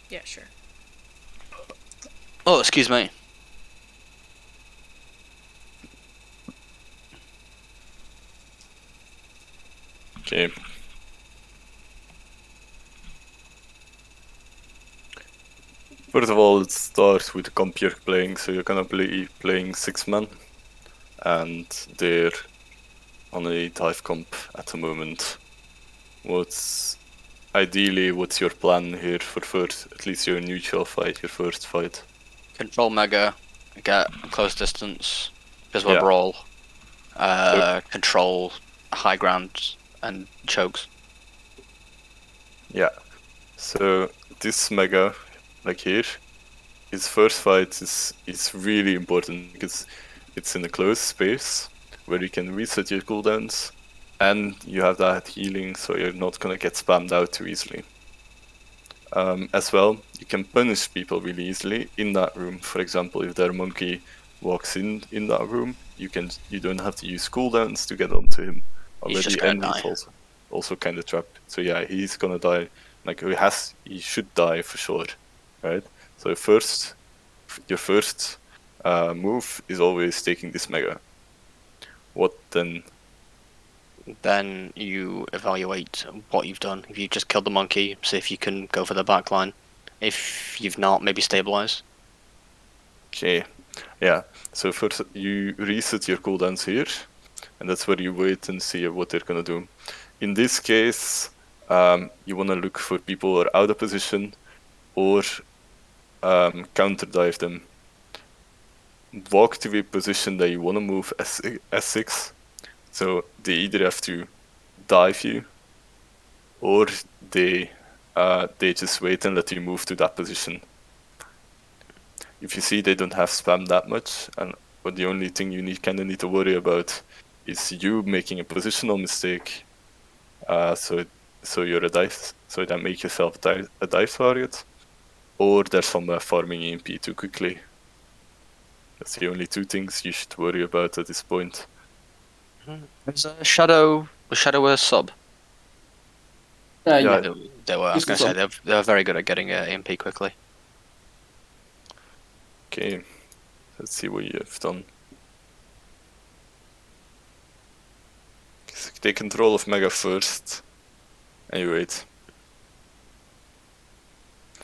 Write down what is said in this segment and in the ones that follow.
Yeah, sure. Oh, excuse me. Okay. First of all, it starts with the comp you're playing, so you're gonna be playing 6-man, and they're on a dive comp at the moment. What's your plan here for first, at least your neutral fight, your first fight? Control Mega, get close distance, because we're Yeah. Brawl. So, Control high ground and chokes. yeah. So this Mega, like here, his first fight is really important because it's in a closed space where you can reset your cooldowns, and you have that healing, so you're not gonna get spammed out too easily. As well, you can punish people really easily in that room. For example, if their monkey walks in that room, you don't have to use cooldowns to get onto him He's just already, gonna and he's die. also kind of trapped. So yeah, he's gonna die. Like he should die for sure, right? So your first move is always taking this Mega. What then? Then you evaluate what you've done. If you just killed the monkey, see if you can go for the backline. If you've not, maybe stabilize. Okay, yeah. So first you reset your cooldowns here, and that's where you wait and see what they're gonna do. In this case, you wanna look for people who are out of position or counter dive them. Walk to a position that you wanna move S6, so they either have to dive you or they just wait and let you move to that position. If you see they don't have spam that much, but the only thing you need to worry about is you making a positional mistake, so you're a dive, so that make yourself a dive target, or there's some farming EMP too quickly. That's the only two things you should worry about at this point. Is Shadow a sub? Yeah. They were. I was Just a gonna say sub. they're very good at getting EMP quickly. Okay, let's see what you have done. Take control of Mega first, and you wait.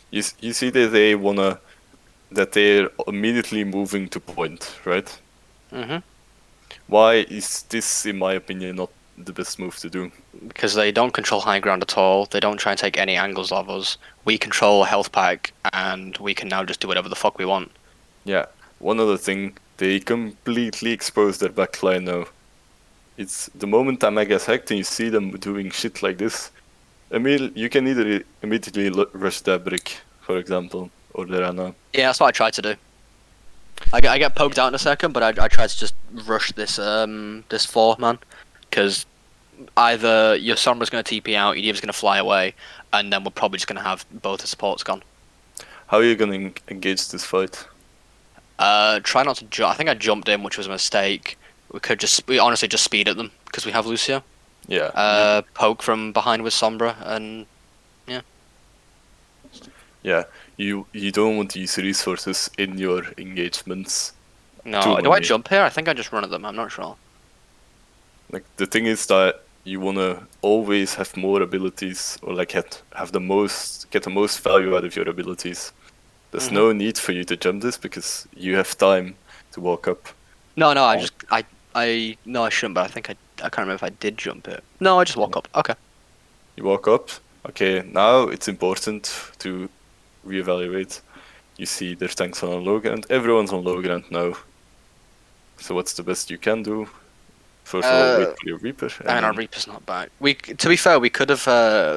You see that they're immediately moving to point, right? Mm-hmm. Why is this, in my opinion, not the best move to do? Because they don't control high ground at all. They don't try and take any angles of us. We control a health pack, and we can now just do whatever the fuck we want. Yeah. One other thing, they completely expose their backline now. It's the moment that Mega's hacked and you see them doing shit like this, Emil, you can either immediately rush that brick, for example, or the Rana. Yeah, that's what I tried to do. I get poked out in a second, but I tried to just rush this this 4-man, because either your Sombra's going to TP out, your Diva's going to fly away, and then we're probably just going to have both the supports gone. How are you gonna engage this fight? Try not to jump. I think I jumped in, which was a mistake. We honestly just speed at them because we have Lucio. Yeah. Poke from behind with Sombra, and Yeah. You don't want to use resources in your engagements. no. Do I jump here? I think I just run at them. I'm not sure. Like the thing is that you wanna always have more abilities, or like get the most value out of your abilities. There's no need for you to jump this because you have time to walk up. No, I shouldn't, but I think I can't remember if I did jump it. No, I just walk up. Okay. You walk up. Okay, now it's important to reevaluate. You see there's tanks on low ground. Everyone's on low ground now. So what's the best you can do? First of all, wait for your Reaper. And our Reaper's not back. To be fair, we could have.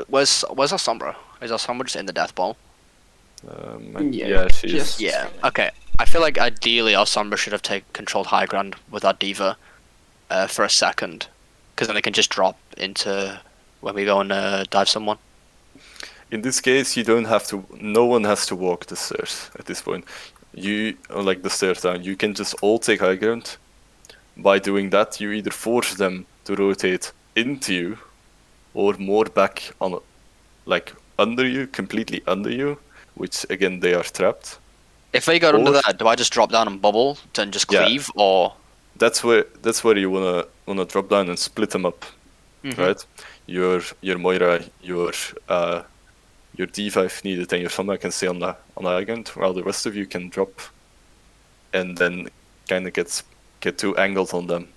Where's our Sombra? Is our Sombra just in the death ball? Yeah, she is. Yeah. Okay. I feel like ideally our Sombra should have controlled high ground with our Diva, for a second, because then they can just drop into when we go and dive someone. In this case, you don't have to. No one has to walk the stairs at this point. Like the stairs down. You can just all take high ground. By doing that, you either force them to rotate into you, or more back on, like under you, completely under you, which again they are trapped. If they go under Or- that, do I just drop down and bubble and just Yeah. cleave, or? That's where you wanna drop down and split them up, Mhm. right? Your Moira, your D5 if needed, and your Sombra can stay on the high ground, while the rest of you can drop, and then kind of get two angles on them.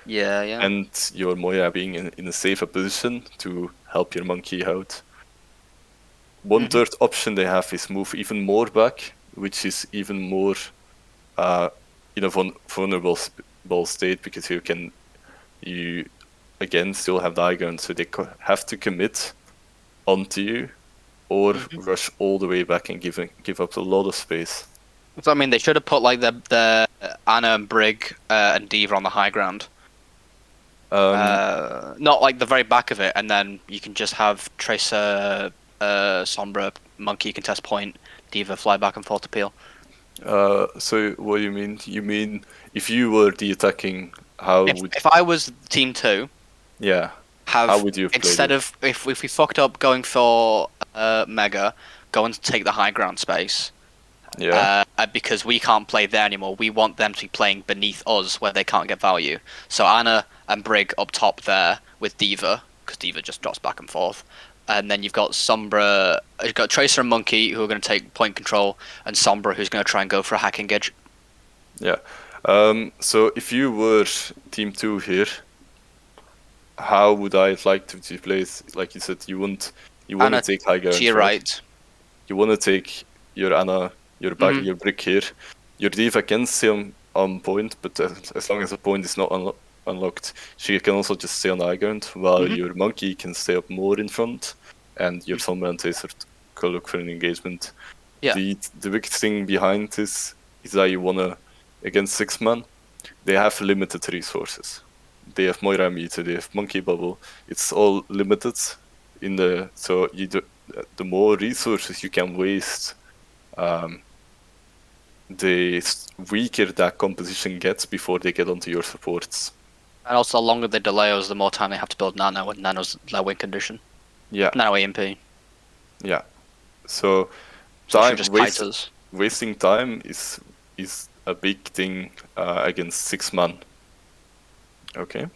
Yeah, yeah. And your Moira being in a safer position to help your monkey out. One third option they have is move even more back, which is even more in a vulnerable state, because you again still have the high ground, so they have to commit onto you or rush all the way back and give up a lot of space. So I mean, they should have put like the Anna and Brig and Diva on the high ground. Not like the very back of it, and then you can just have Tracer, Sombra, Monkey contest point, Diva fly back and forth to peel. So what do you mean? You mean if you were the attacking, how would... If I was Team 2, Yeah. have How would you have played instead it? of if we fucked up going for Mega, go and take the high ground space. Yeah. Because we can't play there anymore. We want them to be playing beneath us where they can't get value. So Anna and Brig up top there with Diva, because Diva just drops back and forth. And then you've got Sombra, you've got Tracer and Monkey who are going to take point control, and Sombra who's going to try and go for a hacking edge. Yeah. So if you were Team 2 here, how would I like to play it? Like you said, you want to Anna take high ground. To your right. You want to take your Anna, your your Brick here. Your Diva can stay on point, but as long as the point is not unlocked, she can also just stay on the high ground, while your Monkey can stay up more in front, and your Sombra and Tracer go look for an engagement. Yeah. The big thing behind this is that you wanna, against 6 man, they have limited resources. They have Moira meter, they have Monkey Bubble. It's all limited so the more resources you can waste, the weaker that composition gets before they get onto your supports. And also, the longer they delay us, the more time they have to build Nano, when Nano's low win condition. Yeah. Nano AMP. Yeah. So So just kite us. wasting time is a big thing against 6 man. Okay.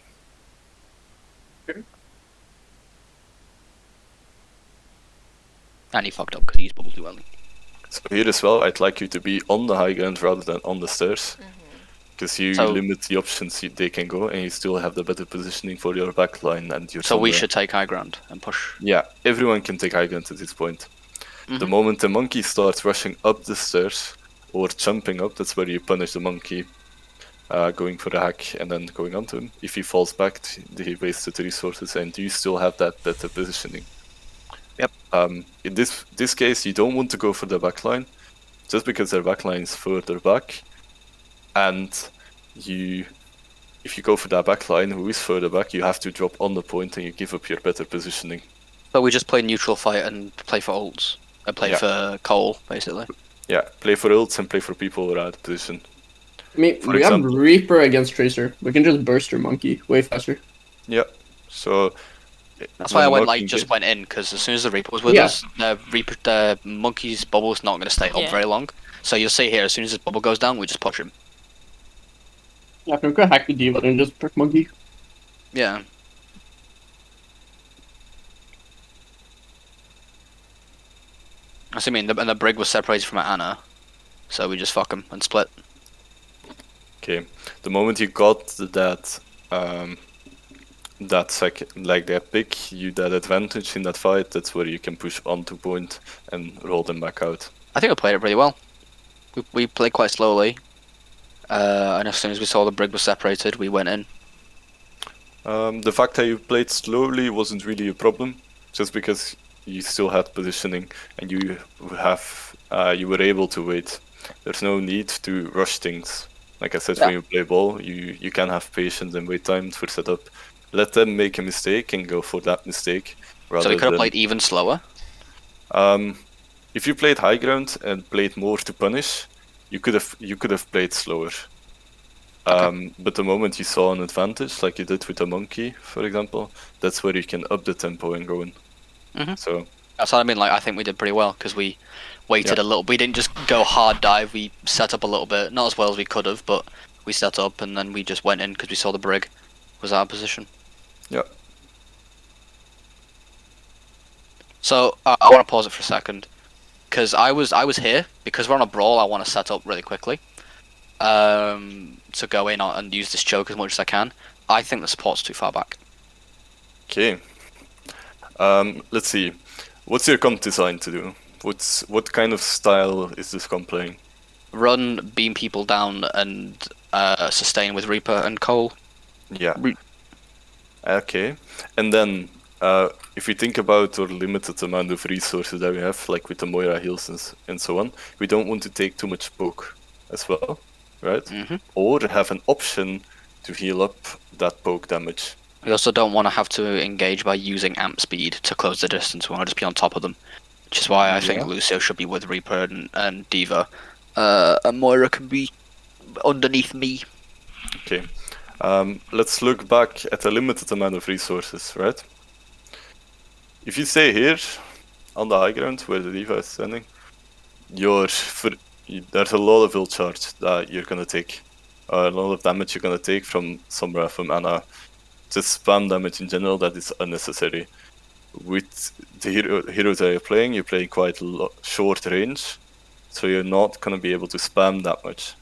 And he fucked up because he used bubble too early. So here as well, I'd like you to be on the high ground rather than on the stairs, because you limit the options they can go, and you still have the better positioning for your backline and your. So we should take high ground and push. Yeah, everyone can take high ground at this point. The moment the monkey starts rushing up the stairs or jumping up, that's where you punish the monkey, going for the hack and then going onto him. If he falls back, he wasted resources, and you still have that better positioning. Yep. In this case, you don't want to go for the backline, just because their backline is further back, and if you go for that backline who is further back, you have to drop on the point and you give up your better positioning. So we just play neutral fight and play for ults and play for Cole, basically. Yeah, play for ults and play for people who are out of position. I mean, we have Reaper against Tracer. We can just burst your monkey way faster. Yeah, so... That's why I went went in, because as soon as the Reaper was with us, the monkey's bubble is not going to stay up very long. So you'll see here, as soon as his bubble goes down, we just push him. Yeah, we could hack the Diva and just prick monkey. Yeah. I mean, the Brig was separated from Anna, so we just fuck him and split. Okay, the moment you got that that pick, that advantage in that fight, that's where you can push onto point and roll them back out. I think we played it pretty well. We played quite slowly, and as soon as we saw the Brig was separated, we went in. The fact that you played slowly wasn't really a problem, just because you still had positioning and you were able to wait. There's no need to rush things. Like I said, when you play ball, you can have patience and wait time for setup. Let them make a mistake and go for that mistake. So we could have played even slower? If you played high ground and played more to punish, you could have played slower. But the moment you saw an advantage, like you did with the monkey, for example, that's where you can up the tempo and go in. So That's what I mean. Like, I think we did pretty well because we waited Yeah. a little. We didn't just go hard dive. We set up a little bit, not as well as we could have, but we set up and then we just went in because we saw the brig was out of position. Yeah. So I want to pause it for a second because I was here because we're on a brawl. I want to set up really quickly to go in and use this choke as much as I can. I think the support's too far back. Okay. Let's see. What's your comp designed to do? What kind of style is this comp playing? Run, beam people down, and sustain with Reaper and Cole. Yeah. Okay. And then, if we think about our limited amount of resources that we have, like with the Moira heals and so on, we don't want to take too much poke as well, right? Or have an option to heal up that poke damage. We also don't want to have to engage by using amp speed to close the distance. We want to just be on top of them, which is why I think Lucio should be with Reaper and D.Va. And Moira can be underneath me. Okay. Let's look back at a limited amount of resources, right? If you stay here, on the high ground where the D.Va is standing, there's a lot of ult charge that you're gonna take. A lot of damage you're gonna take from Sombra, from Ana. Just spam damage in general that is unnecessary. With the heroes that you're playing quite short range, so you're not gonna be able to spam that much.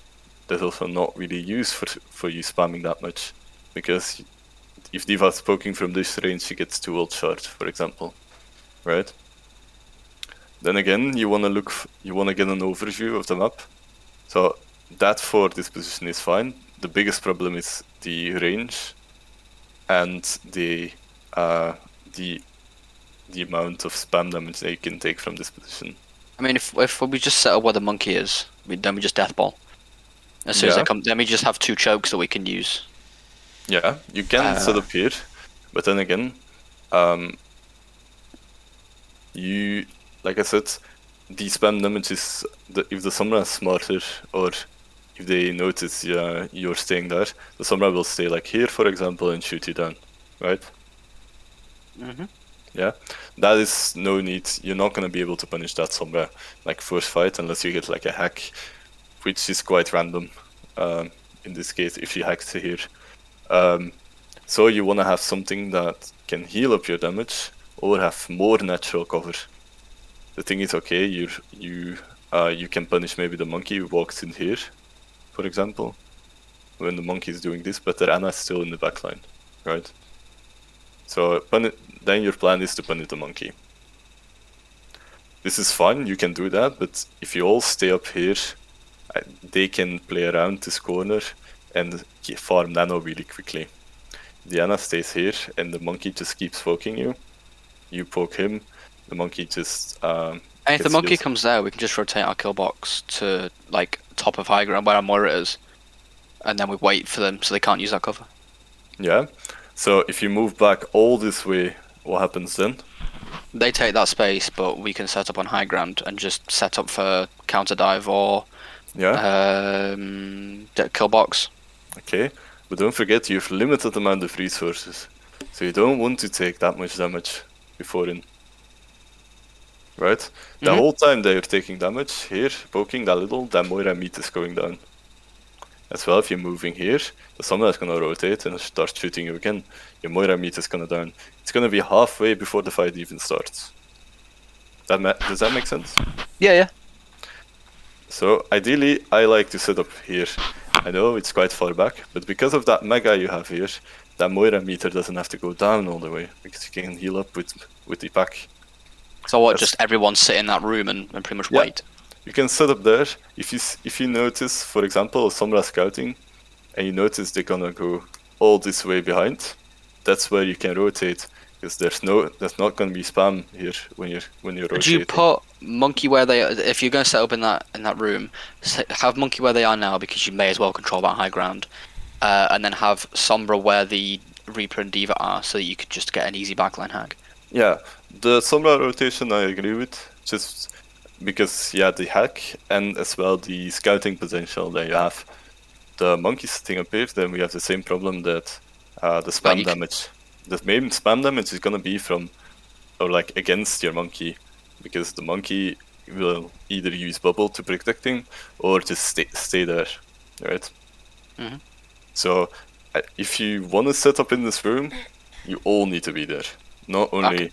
There's also not really use for you spamming that much, because if D.Va's poking from this range, she gets 2 ult charge, for example, right? Then again, you wanna get an overview of the map. So that for this position is fine. The biggest problem is the range and the amount of spam damage that you can take from this position. I mean, if we just set up where the monkey is, then we just deathball. As soon as they come, then we just have 2 chokes that we can use. Yeah, you can set up here, but then again, you, like I said, the spam damage is if the Sombra is smarter, or if they notice you're staying there, the Sombra will stay like here, for example, and shoot you down, right? Yeah, that is no need. You're not gonna be able to punish that Sombra like first fight unless you get like a hack, which is quite random. In this case, if you hack to here, so you wanna have something that can heal up your damage or have more natural cover. The thing is, okay, you can punish maybe the monkey who walks in here, for example, when the monkey is doing this, but the Ana is still in the backline, right? So then your plan is to punish the monkey. This is fine, you can do that, but if you all stay up here, they can play around this corner and farm nano really quickly. The Ana stays here, and the monkey just keeps poking you. You poke him, the monkey just... and if the monkey comes there, we can just rotate our kill box to like top of high ground where our Moira is, and then we wait for them so they can't use that cover. Yeah, so if you move back all this way, what happens then? They take that space, but we can set up on high ground and just set up for counter dive or kill box. Okay, but don't forget you have limited amount of resources, so you don't want to take that much damage before in. Right? The whole time they are taking damage here, poking that little, that Moira meat is going down. As well, if you're moving here, the Sombra is gonna rotate and start shooting you again. Your Moira meat is gonna down. It's gonna be halfway before the fight even starts. Does that make sense? Yeah. So ideally, I like to set up here. I know it's quite far back, but because of that mega you have here, that Moira meter doesn't have to go down all the way, because you can heal up with the pack. So what? Just everyone sit in that room and pretty much wait. You can set up there. If you notice, for example, Sombra scouting, and you notice they're gonna go all this way behind, that's where you can rotate, because there's not gonna be spam here when you're rotating. Would you put monkey where they? If you're gonna set up in that room, have monkey where they are now, because you may as well control that high ground, and then have Sombra where the Reaper and D.Va are, so that you could just get an easy backline hack. Yeah, the Sombra rotation I agree with, just because the hack and as well the scouting potential that you have. The monkey sitting up here, then we have the same problem that the spam damage. The main spam damage is gonna be from, or like against your monkey, because the monkey will either use bubble to protect him or just stay there, right? Mhm. So if you want to set up in this room, you all need to be there. Not only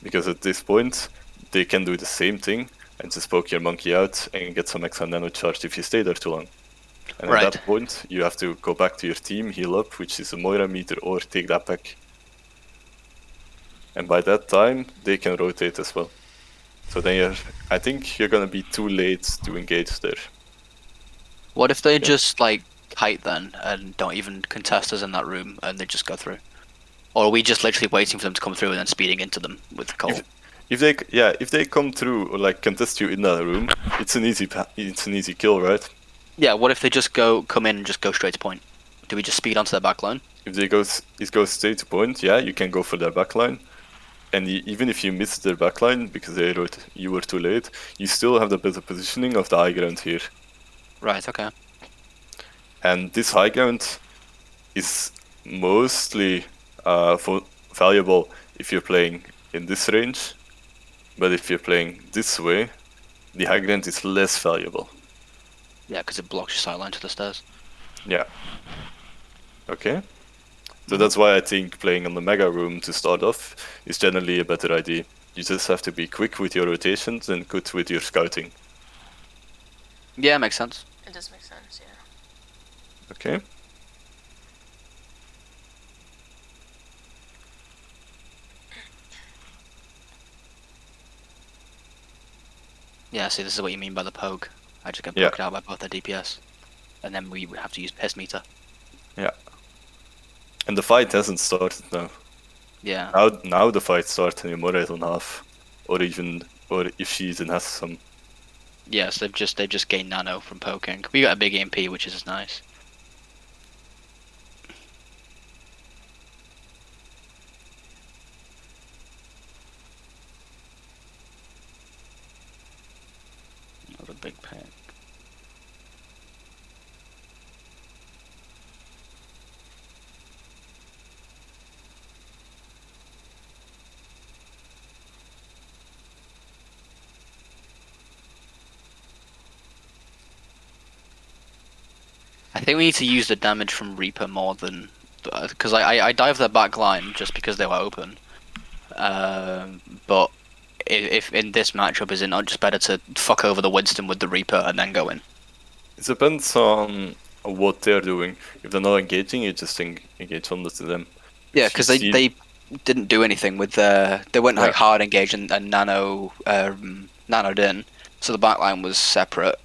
because at this point they can do the same thing and just poke your monkey out and get some extra nano charge if you stay there too long. And Right. at that point, you have to go back to your team, heal up, which is a Moira meter, or take that back. And by that time, they can rotate as well. So then I think you're gonna be too late to engage there. What if they just like kite then and don't even contest us in that room and they just go through? Or are we just literally waiting for them to come through and then speeding into them with Cole? If they come through or like contest you in that room, it's an easy kill, right? Yeah, what if they just come in and just go straight to point? Do we just speed onto their back line? If they go straight to point, yeah, you can go for their backline. And even if you miss their backline because you were too late, you still have the better positioning of the high ground here. Right, okay. And this high ground is mostly valuable if you're playing in this range, but if you're playing this way, the high ground is less valuable. Yeah, because it blocks your sideline to the stairs. Yeah. Okay. So that's why I think playing on the mega room to start off is generally a better idea. You just have to be quick with your rotations and good with your scouting. Yeah, makes sense. It does make sense, yeah. Okay. Yeah, see, this is what you mean by the poke. I just get Yeah. poked out by both their DPS. And then we would have to use piss meter. Yeah. And the fight hasn't started now. Yeah. Now the fight starts and Yomura is on half. Or if she even has some. Yes, they've just gained nano from poking. We got a big MP, which is nice. Another big pack. I think we need to use the damage from Reaper more than... Because I dived their back line just because they were open. But if in this matchup, is it not just better to fuck over the Winston with the Reaper and then go in? It depends on what they're doing. If they're not engaging, you just engage on to them. Yeah, because they didn't do anything with their... They went like hard engage and nano didn't. So the backline was separate.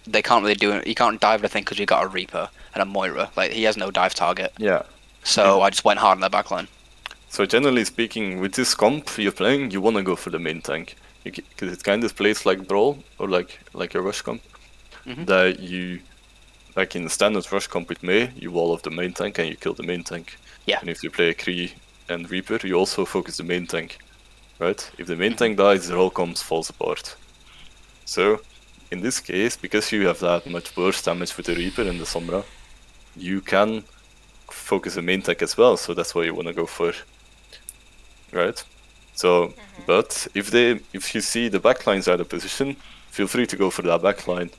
They can't really do it. You can't dive, I think, because we got a Reaper and a Moira. Like, he has no dive target. Yeah. So I just went hard on their backline. So generally speaking, with this comp you're playing, you want to go for the main tank. Because it kind of plays like Brawl, or like a rush comp. Mhm. That you... Like in the standard rush comp with Mei, you wall off the main tank and you kill the main tank. Yeah. And if you play a Kree and Reaper, you also focus the main tank. Right? If the main tank dies, the whole comp falls apart. So, in this case, because you have that much burst damage with the Reaper and the Sombra, you can focus the main tank as well, so that's what you want to go for. Right? So, but if you see the backlines out of position, feel free to go for that backline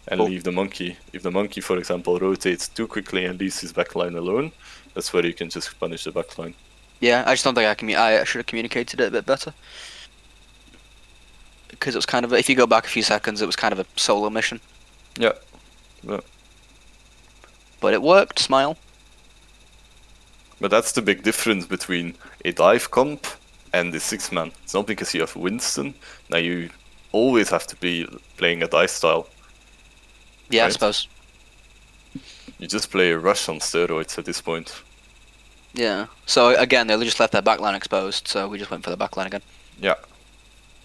and Cool. leave the monkey. If the monkey, for example, rotates too quickly and leaves his backline alone, that's where you can just punish the backline. Yeah, I just don't think I should have communicated it a bit better. Because it was kind of, if you go back a few seconds, it was kind of a solo mission. Yeah. But it worked, smile. But that's the big difference between a dive comp and the 6-man. It's not because you have Winston, now you always have to be playing a dive style. Yeah, I Right. suppose. You just play a rush on steroids at this point. Yeah. So again, they just left their backline exposed, so we just went for the backline again. Yeah.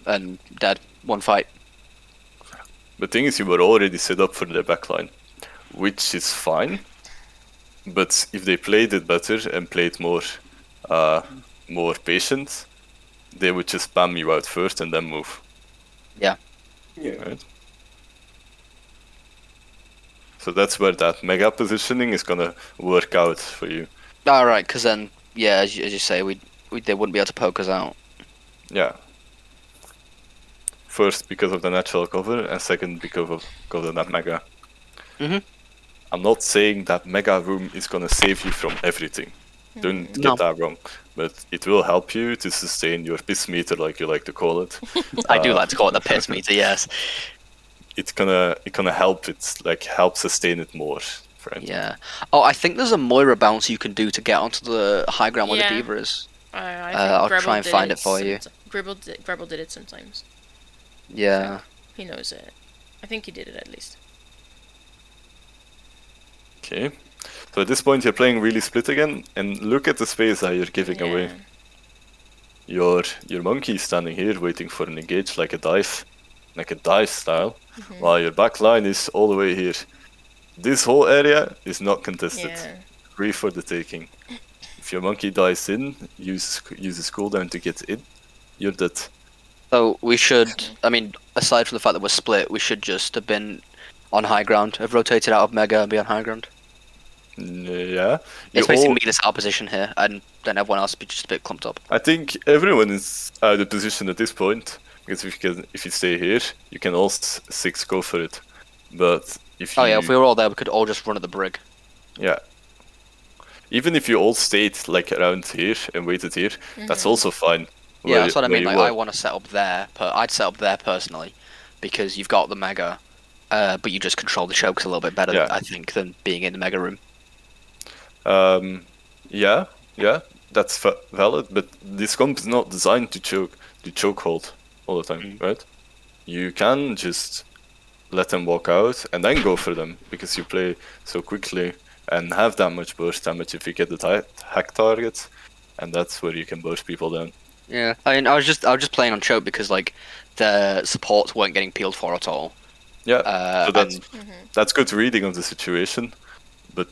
And dead. One fight. The thing is, you were already set up for their backline, which is fine. But if they played it better and played more patient, they would just spam you out first and then move. Yeah. Right? So that's where that mega positioning is gonna work out for you. Alright, because then, yeah, as you say, they wouldn't be able to poke us out. Yeah. First, because of the natural cover, and second, because of that mega. Mhm. I'm not saying that mega room is gonna save you from everything. Don't No. get that wrong. But it will help you to sustain your piss meter, like you like to call it. I do like to call it the piss meter, yes. It's gonna help. It's like help sustain it more. Right? Yeah. Oh, I think there's a Moira bounce you can do to get onto the high ground where Yeah. the Diva is. I think I'll Rebel try and did find it for you. Rebel did it sometimes. Yeah. He knows it. I think he did it at least. Okay. So at this point you're playing really split again, and look at the space that you're giving away. Your monkey is standing here waiting for an engage like a dive style, while your back line is all the way here. This whole area is not contested. Yeah. Free for the taking. If your monkey dives in, uses cooldown to get in, you're dead. So we should, I mean, aside from the fact that we're split, we should just have been on high ground, have rotated out of Mega and be on high ground. Yeah. It's basically me that's out of position here, and then everyone else be just a bit clumped up. I think everyone is out of position at this point, because if you stay here, you can all six go for it. But if you... Oh yeah, if we were all there, we could all just run at the brig. Yeah. Even if you all stayed like around here and waited here, that's also fine. Yeah, that's what I mean. Like, I want to set up there. I'd set up there personally, because you've got the Mega, but you just control the chokes a little bit better, I think, than being in the Mega room. Yeah, that's valid. But this comp is not designed to chokehold all the time, right? You can just let them walk out and then go for them, because you play so quickly and have that much burst damage if you get the hack targets, and that's where you can burst people down. Yeah, I mean, I was just playing on choke because like the supports weren't getting peeled for at all. Yeah, so that's good reading of the situation. But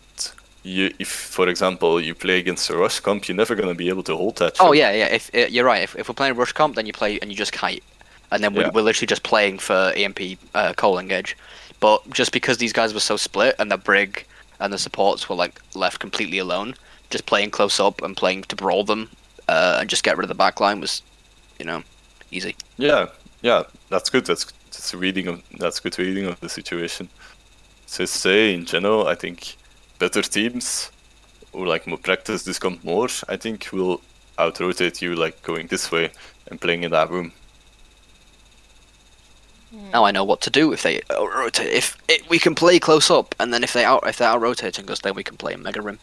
if, for example, you play against a rush comp, you're never gonna be able to hold that. Oh yeah. If you're right, if we're playing rush comp, then you play and you just kite, and then we're literally just playing for EMP coal engage. But just because these guys were so split and the brig and the supports were like left completely alone, just playing close up and playing to brawl them and just get rid of the backline was, easy. Yeah, that's good. That's good reading of the situation. So say in general, I think better teams who like practice this comp more, I think will out rotate you like going this way and playing in that room. Now I know what to do if they rotate. If we can play close up, and then if they're out rotating us, then we can play in Mega Rim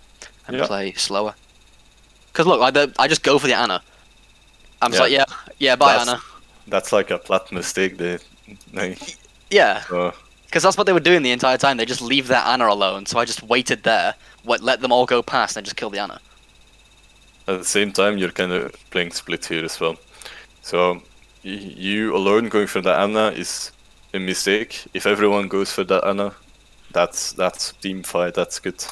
and play slower. Because look, I just go for the Ana. I'm just like, yeah, bye Ana. That's like a plat mistake. Yeah. Because that's what they were doing the entire time. They just leave their Ana alone. So I just waited there, let them all go past, and just kill the Ana. At the same time, you're kind of playing split here as well. So you alone going for the Ana is a mistake. If everyone goes for the Ana, that's team fight. That's good,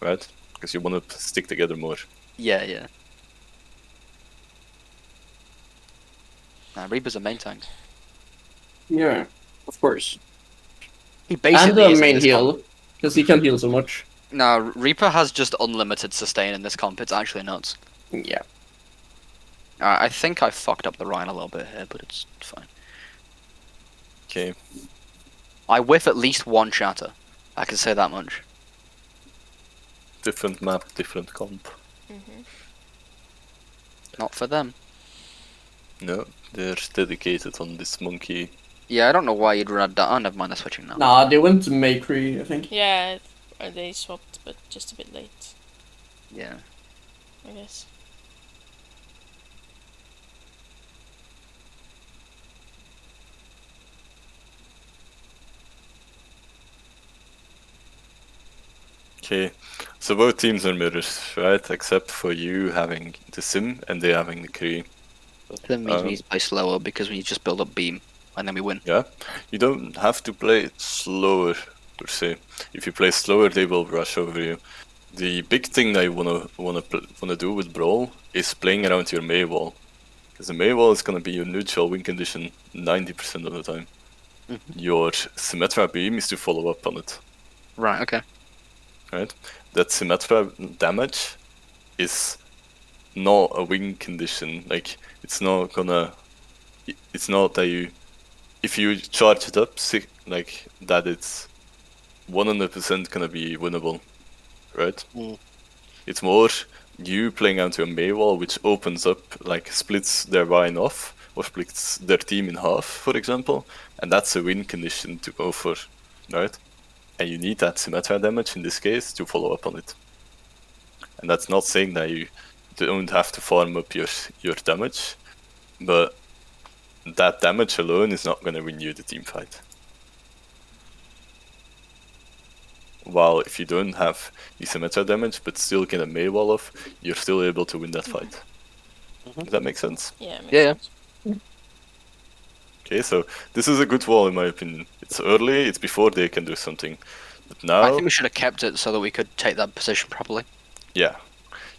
right? Because you want to stick together more. Yeah. Reaper's a main tank. Yeah, of course. He basically and is the in main this heal, comp. because he can heal so much. No, Reaper has just unlimited sustain in this comp. It's actually nuts. Yeah. I think I fucked up the Rhine a little bit here, but it's fine. Okay. I whiff at least one shatter. I can say that much. Different map, different comp. Not for them. No, they're dedicated on this monkey. Yeah, I don't know why you'd run that. Oh, never mind, they're switching now. Nah, they went to Maycree, I think. Yeah, they swapped, but just a bit late, Yeah. I guess. Okay, so both teams are mirrors, right? Except for you having the sim and they having the Kree. That means we need to play slower because we just build up beam and then we win. Yeah, you don't have to play slower per se. If you play slower, they will rush over you. The big thing that you wanna do with Brawl is playing around your Mei wall, because the Mei wall is gonna be your neutral win condition 90% of the time. Your Symmetra beam is to follow up on it. Right. Okay. Right, that Symmetra damage is not a win condition. Like it's not that you if you charge it up, like that, it's 100% gonna be winnable, right? It's more you playing onto a Mei wall, which opens up, like splits their vine off, or splits their team in half, for example, and that's a win condition to go for, right? And you need that Symmetra damage in this case to follow up on it. And that's not saying that you don't have to farm up your damage, but that damage alone is not going to win you the team fight. While if you don't have the Symmetra damage but still get a Mei wall off, you're still able to win that fight. Does that make sense? Yeah. Makes Yeah. sense. Okay, so this is a good wall in my opinion. It's early, it's before they can do something. But now, I think we should have kept it so that we could take that position properly. yeah,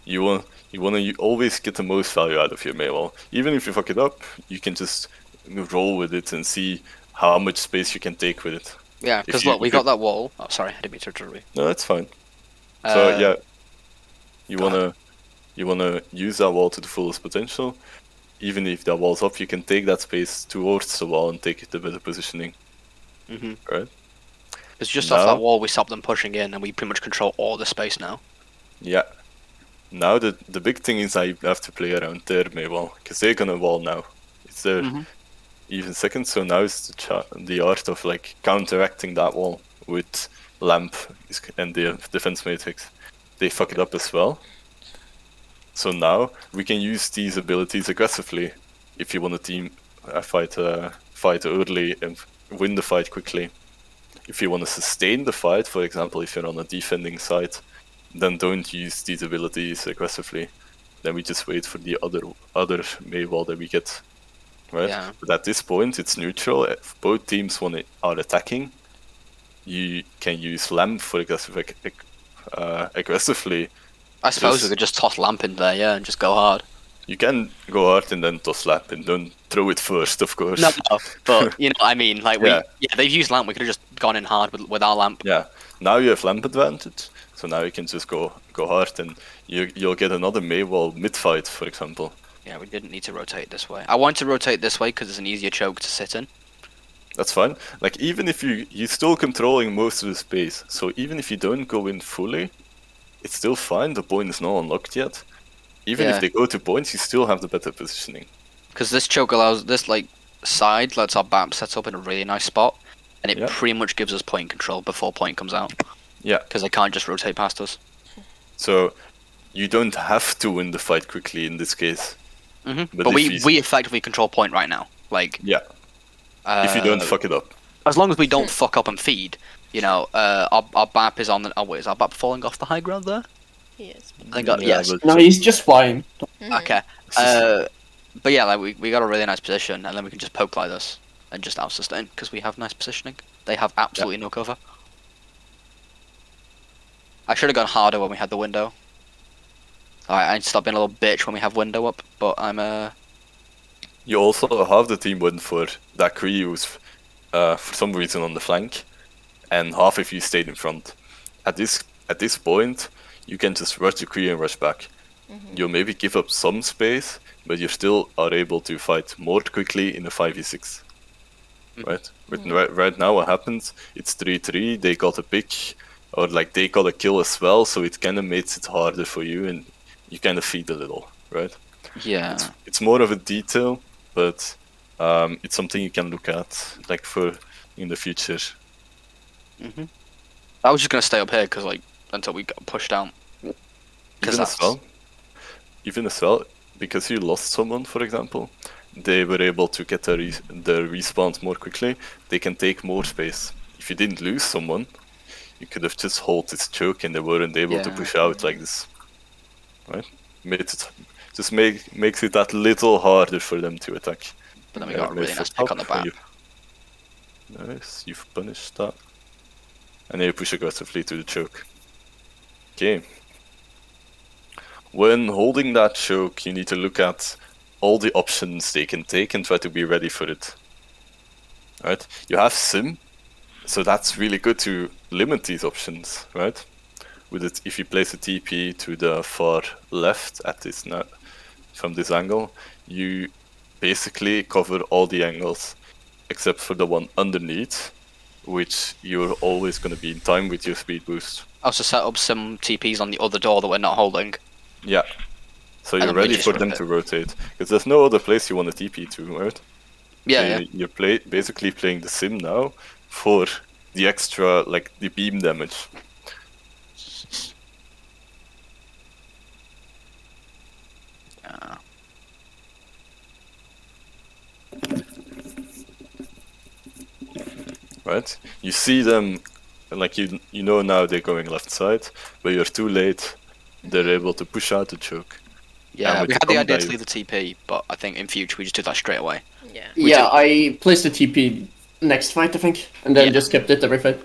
you want to always get the most value out of your Mei wall. Even if you fuck it up, you can just roll with it and see how much space you can take with it. Yeah, because If you- look, we if got you- that wall. Oh, sorry, I didn't mean to interrupt you. No, that's fine. So yeah, you go wanna use that wall to the fullest potential. Even if that wall's up, you can take that space towards the wall and take the better positioning. Right? Because just off Now- that wall, we stopped them pushing in, and we pretty much control all the space now. Yeah. Now the big thing is that you have to play around their Mei wall, because they're gonna wall now. It's their even second, so now is the art of like counteracting that wall with lamp and the defense matrix. They fuck it up as well. So now we can use these abilities aggressively if you want to team fight early and win the fight quickly. If you want to sustain the fight, for example, if you're on a defending side, then don't use these abilities aggressively. Then we just wait for the other Mei wall that we get. Right? Yeah. But at this point, it's neutral. If both teams are attacking, you can use lamp for aggressively. I suppose Just- we could just toss lamp in there, yeah, and just go hard. You can go hard and then toss lamp and don't throw it first, of course. No, but you know what I mean. Like Yeah. they've used lamp. We could have just gone in hard with our lamp. Yeah. Now you have lamp advantage, so now you can just go hard and you'll get another Mei wall mid fight, for example. Yeah, we didn't need to rotate this way. I want to rotate this way because it's an easier choke to sit in. That's fine. Like even if you're still controlling most of the space, so even if you don't go in fully, it's still fine. The point is not unlocked yet. Even Yeah. if they go to points, you still have the better positioning. Because this choke allows this like side lets our BAP set up in a really nice spot, and it Yeah. pretty much gives us point control before point comes out. Yeah. Because they can't just rotate past us. So you don't have to win the fight quickly in this case. But if we you- we effectively control point right now. Like Yeah. If you don't fuck it up. as long as we don't fuck up and feed, you know, our BAP is on the. Oh wait, is our BAP falling off the high ground there? Yes. I think. Yes. but No, he's just flying. Okay. But yeah, like we got a really nice position, and then we can just poke like this and just out sustain because we have nice positioning. They have absolutely no cover. I should have gone harder when we had the window. Alright, I need to stop being a little bitch when we have window up, but I'm You also half the team went for that Kree who's for some reason on the flank, and half of you stayed in front. At this point, you can just rush the Kree and rush back. You'll maybe give up some space, but you still are able to fight more quickly in a 5v6. Right? Right now what happens, it's 3-3, they got a pick, or like they got a kill as well, so it kinda makes it harder for you and you kinda feed a little, right? yeah. It's more of a detail, but it's something you can look at like for in the future. I was just gonna stay up here because like until we got pushed down. Even as well, because you lost someone, for example, they were able to get their respawns more quickly. They can take more space. If you didn't lose someone, you could have just hold this choke and they weren't able to Yeah. push out like this, right? Makes it that little harder for them to attack. But then we got a really Nice nice for pick on the top, BAP. Nice, you've punished that. And then you push aggressively to the choke. Okay. When holding that choke, you need to look at all the options they can take and try to be ready for it. Right? You have Sim, so that's really good to limit these options, right? With it, if you place a TP to the far left at this from this angle, you basically cover all the angles. except for the one underneath, which you're always going to be in time with your speed boost. Also set up some TPs on the other door that we're not holding. Yeah. So And you're then we ready just for rip them it. to rotate. Because there's no other place you want to TP to, right? Yeah, So yeah. you're basically playing the sim now for the extra, like, the beam damage. Yeah. Right? You see them, like, you know now they're going left side, but you're too late. They're able to push out the choke. Yeah, with we the had the combo idea to dive- leave the TP, but I think in future we just do that straight away. Yeah. Yeah, I placed the TP next fight, I think, and then Yeah. just kept it every fight.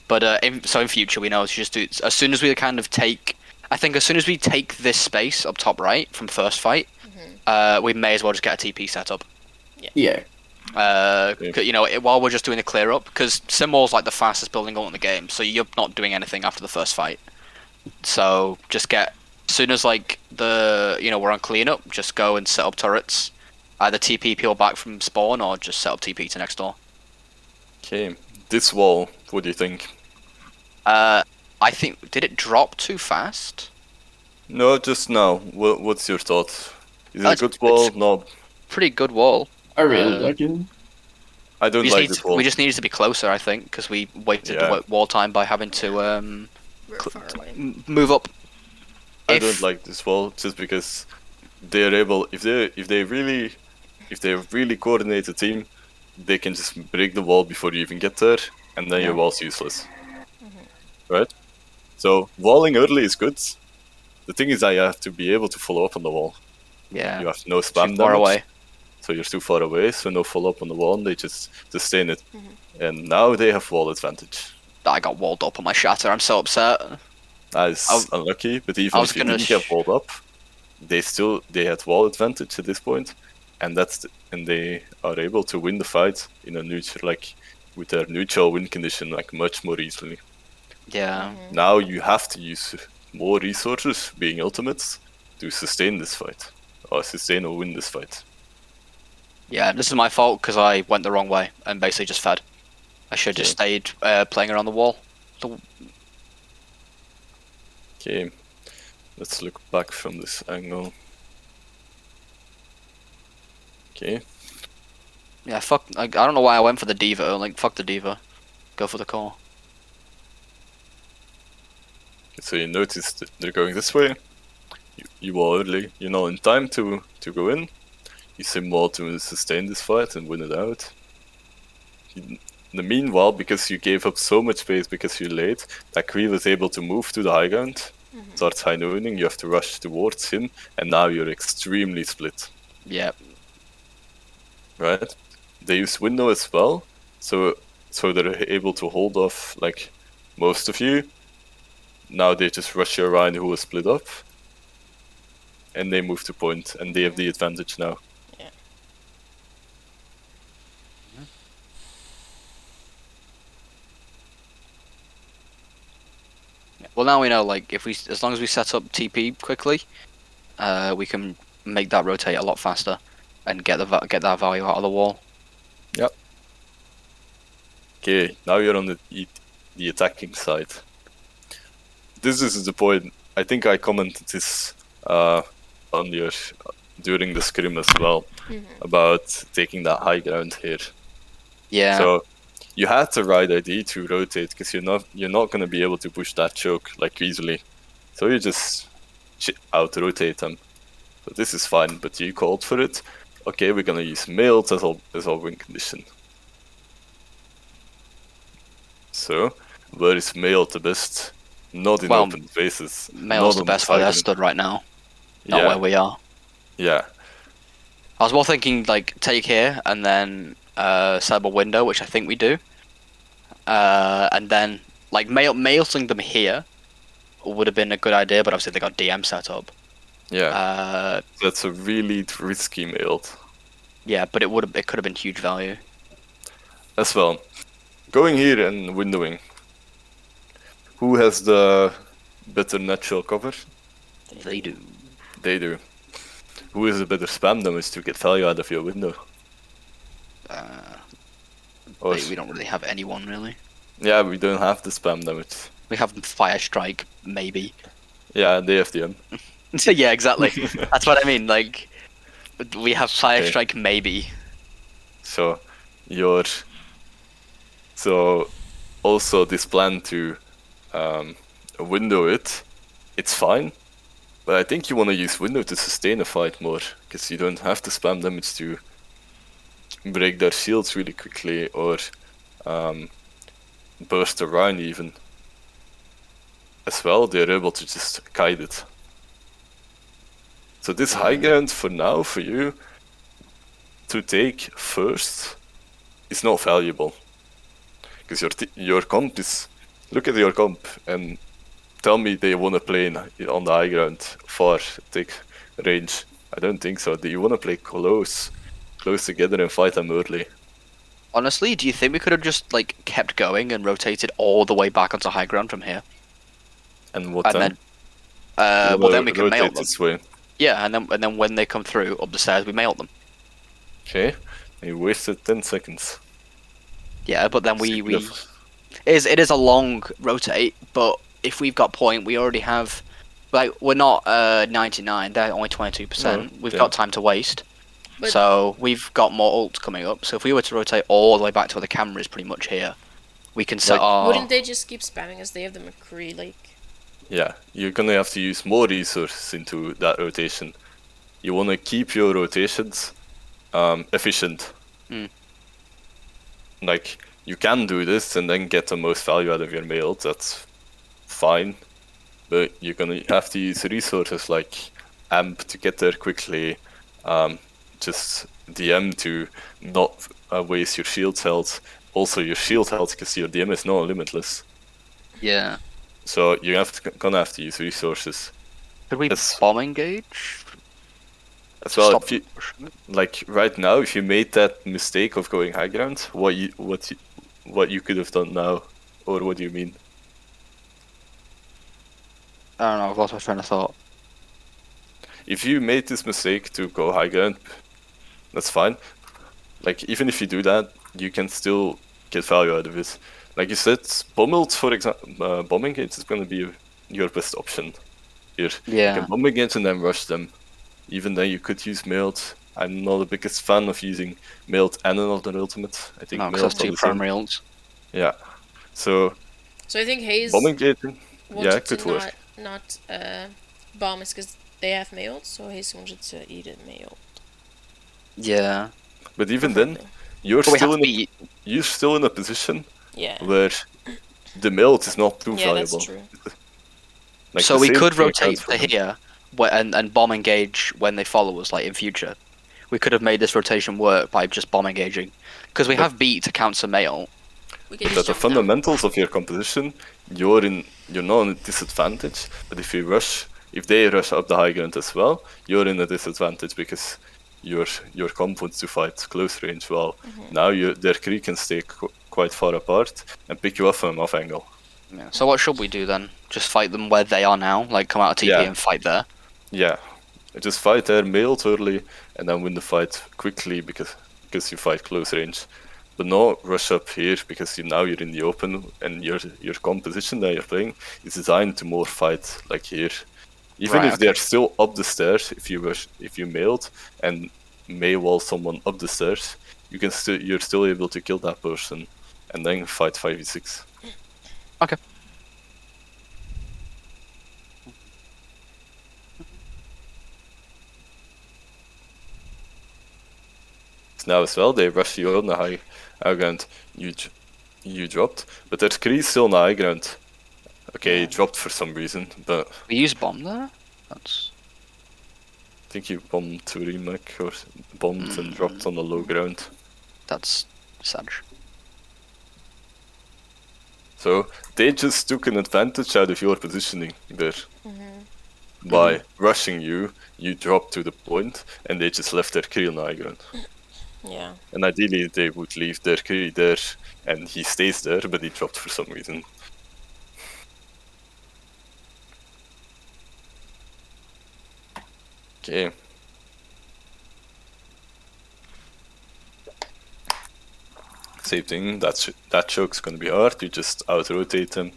But so in future we know to just do as soon as we kind of take. I think as soon as we take this space up top right from first fight, we may as well just get a TP set up. Yeah. You know, while we're just doing the clear up, because Sim Wall's like the fastest building ult in the game, so you're not doing anything after the first fight. So just get as soon as like we're on cleanup, just go and set up turrets, either TP peel back from spawn or just set up TP to next door. Okay, this wall, what do you think? I think did it drop too fast? No, just now. What's your thought? Is it a That's- good wall? it's- No, Pretty good wall. I really Uh, like it. I don't like this wall. We just needed to be closer, I think, because we wasted Yeah. the wall time by having to We're far away. move up. I If- don't like this wall just because they're able, if they really coordinate a team, they can just break the wall before you even get there, and then your wall's useless. Right? So walling early is good. The thing is that you have to be able to follow up on the wall. Yeah, You have no spam too far damage, away. so you're too far away, so no follow up on the wall, and they just sustain it. And now they have wall advantage. I got walled up on my shatter. I'm so upset. That is unlucky, but I even was if you gonna didn't get walled up, they had wall advantage at this point, and and they are able to win the fight in a neutral, like with their neutral win condition, like much more easily. Yeah, Now you have to use more resources, being ultimates, to sustain this fight, or sustain or win this fight. yeah. This is my fault because I went the wrong way and basically just fed. I should have just stayed playing around the wall. Okay, let's look back from this angle. Okay, Yeah, fuck. I don't know why I went for the diva. Like, fuck the diva. Go for the core. so you notice that they're going this way. You wall early. You're not in time to go in. You sim wall to sustain this fight and win it out. In the meanwhile, because you gave up so much space because you're late, that Creel is able to move to the high ground, starts high nooning, you have to rush towards him, and now you're extremely split. Yeah, Right? They use window as well, so they're able to hold off like most of you. Now they just rush you around who was split up, and they move to point, and they have the advantage now. Yeah. well now we know. Like, if as long as we set up TP quickly, we can make that rotate a lot faster and get that value out of the wall. Yep. Okay, now you're on the attacking side. This is the point. I think I commented this on your during the scrim as well about taking that high ground here. Yeah. So you had the right idea to rotate because you're not going to be able to push that choke like easily. So you just out rotate them. So this is fine, but you called for it. Okay, we're gonna use mailed as our win condition. So where is mailed the best? Not in Well, open spaces. Mail's not the on best where they're side. stood right now, not Yeah, where we are. yeah. I was more thinking like take here and then set up a window, which I think we do, and then like mailing them here would have been a good idea, but obviously they got DM set up. Yeah, that's a really risky mailed Yeah, but it could have been huge value. as well. Going here and windowing. Who has the better natural cover? They do. They do. Who has a better spam damage to get value out of your window? Or We don't really have anyone really. yeah, we don't have the spam damage. We have Fire Strike, maybe. Yeah, they have the M. So yeah, exactly. That's what I mean. Like, we have Fire Okay. Strike, maybe. So also this plan to window it's fine, but I think you want to use window to sustain a fight more, because you don't have to spam damage to break their shields really quickly or burst around even. As well, they're able to just kite it. So this high ground for now, for you to take first, is not valuable. Because your comp is... Look at your comp and tell me they want to play on the high ground far, take range. I don't think so. Do you want to play close together and fight them early? Honestly, do you think we could have just like kept going and rotated all the way back onto high ground from here? And what And then? well, then we can mail rotate them. this way. Yeah, and then when they come through up the stairs, we mail them. Okay, you wasted 10 seconds. Yeah, but then we Enough. it is a long rotate, but if we've got point, we already have, like, we're not 99, they're only 22%. No, We've yeah. got time to waste. But- So we've got more ults coming up. So if we were to rotate all the way back to where the camera is pretty much here, we can set Like- our... Wouldn't they just keep spamming as they have the McCree, like... Yeah, you're gonna have to use more resources into that rotation. You wanna keep your rotations efficient. Mm. Like, you can do this and then get the most value out of your mail, that's fine. But you're gonna have to use resources like AMP to get there quickly, just DM to not waste your shield's health. Also your shield health, because your DM is not limitless. Yeah. So you're gonna have to use resources. Could we Yes. bomb engage? As well, Stop if you, pushing it? like right now, if you made that mistake of going high ground, what you could have done now, or what do you mean? I don't know, I've lost my train of thought. If you made this mistake to go high ground, that's fine. Like, even if you do that, you can still get value out of it. Like you said, bomb ult, for example, bomb engage is going to be your best option here. You Yeah. can bomb engage and then rush them. Even then, you could use mailed. I'm not the biggest fan of using mailed and another ultimate. I think No, because mailed that's two are the same. primary ults. Yeah. So So I think Haze bomb engaging, wanted yeah, could to work. not bomb is because they have mailed, so Haze wanted to eat it mailed. Yeah. But even then, Preferably. you're But we still have in to be... you're still in a position Yeah. where the mailed is not too Yeah, valuable. that's true. Like, so the we same could thing rotate accounts for to them. here and bomb engage when they follow us, like in future. We could have made this rotation work by just bomb engaging. Because we But- have beat to counter mail. We can But just at the jump down. fundamentals of your composition, you're not in a disadvantage. But if they rush up the high ground as well, you're in a disadvantage because your comp wants to fight close range. Well, now their Kree can stay quite far apart and pick you up from an off angle. Yeah. So what should we do then? Just fight them where they are now? Like come out of TP Yeah. and fight there? Yeah, just fight there, mailed early, and then win the fight quickly because you fight close range. But not rush up here because now you're in the open and your composition that you're playing is designed to more fight like here. Even Right, if okay. they're still up the stairs, if you mailed and may wall someone up the stairs, you're still able to kill that person and then fight 5v6. Okay. Now as well, they rush you on the high ground. You dropped, but there's Kree still on the high ground. Okay, you dropped for some reason, but We use bomb there? That's... I think you bombed to remake or bombed and dropped on the low ground. That's sad. So they just took an advantage out of your positioning there. By rushing you, you dropped to the point, and they just left their Kree on the high ground. Yeah. And ideally they would leave their Kree there, and he stays there, but he dropped for some reason. Okay. Same thing, that choke's gonna be hard, you just out-rotate them.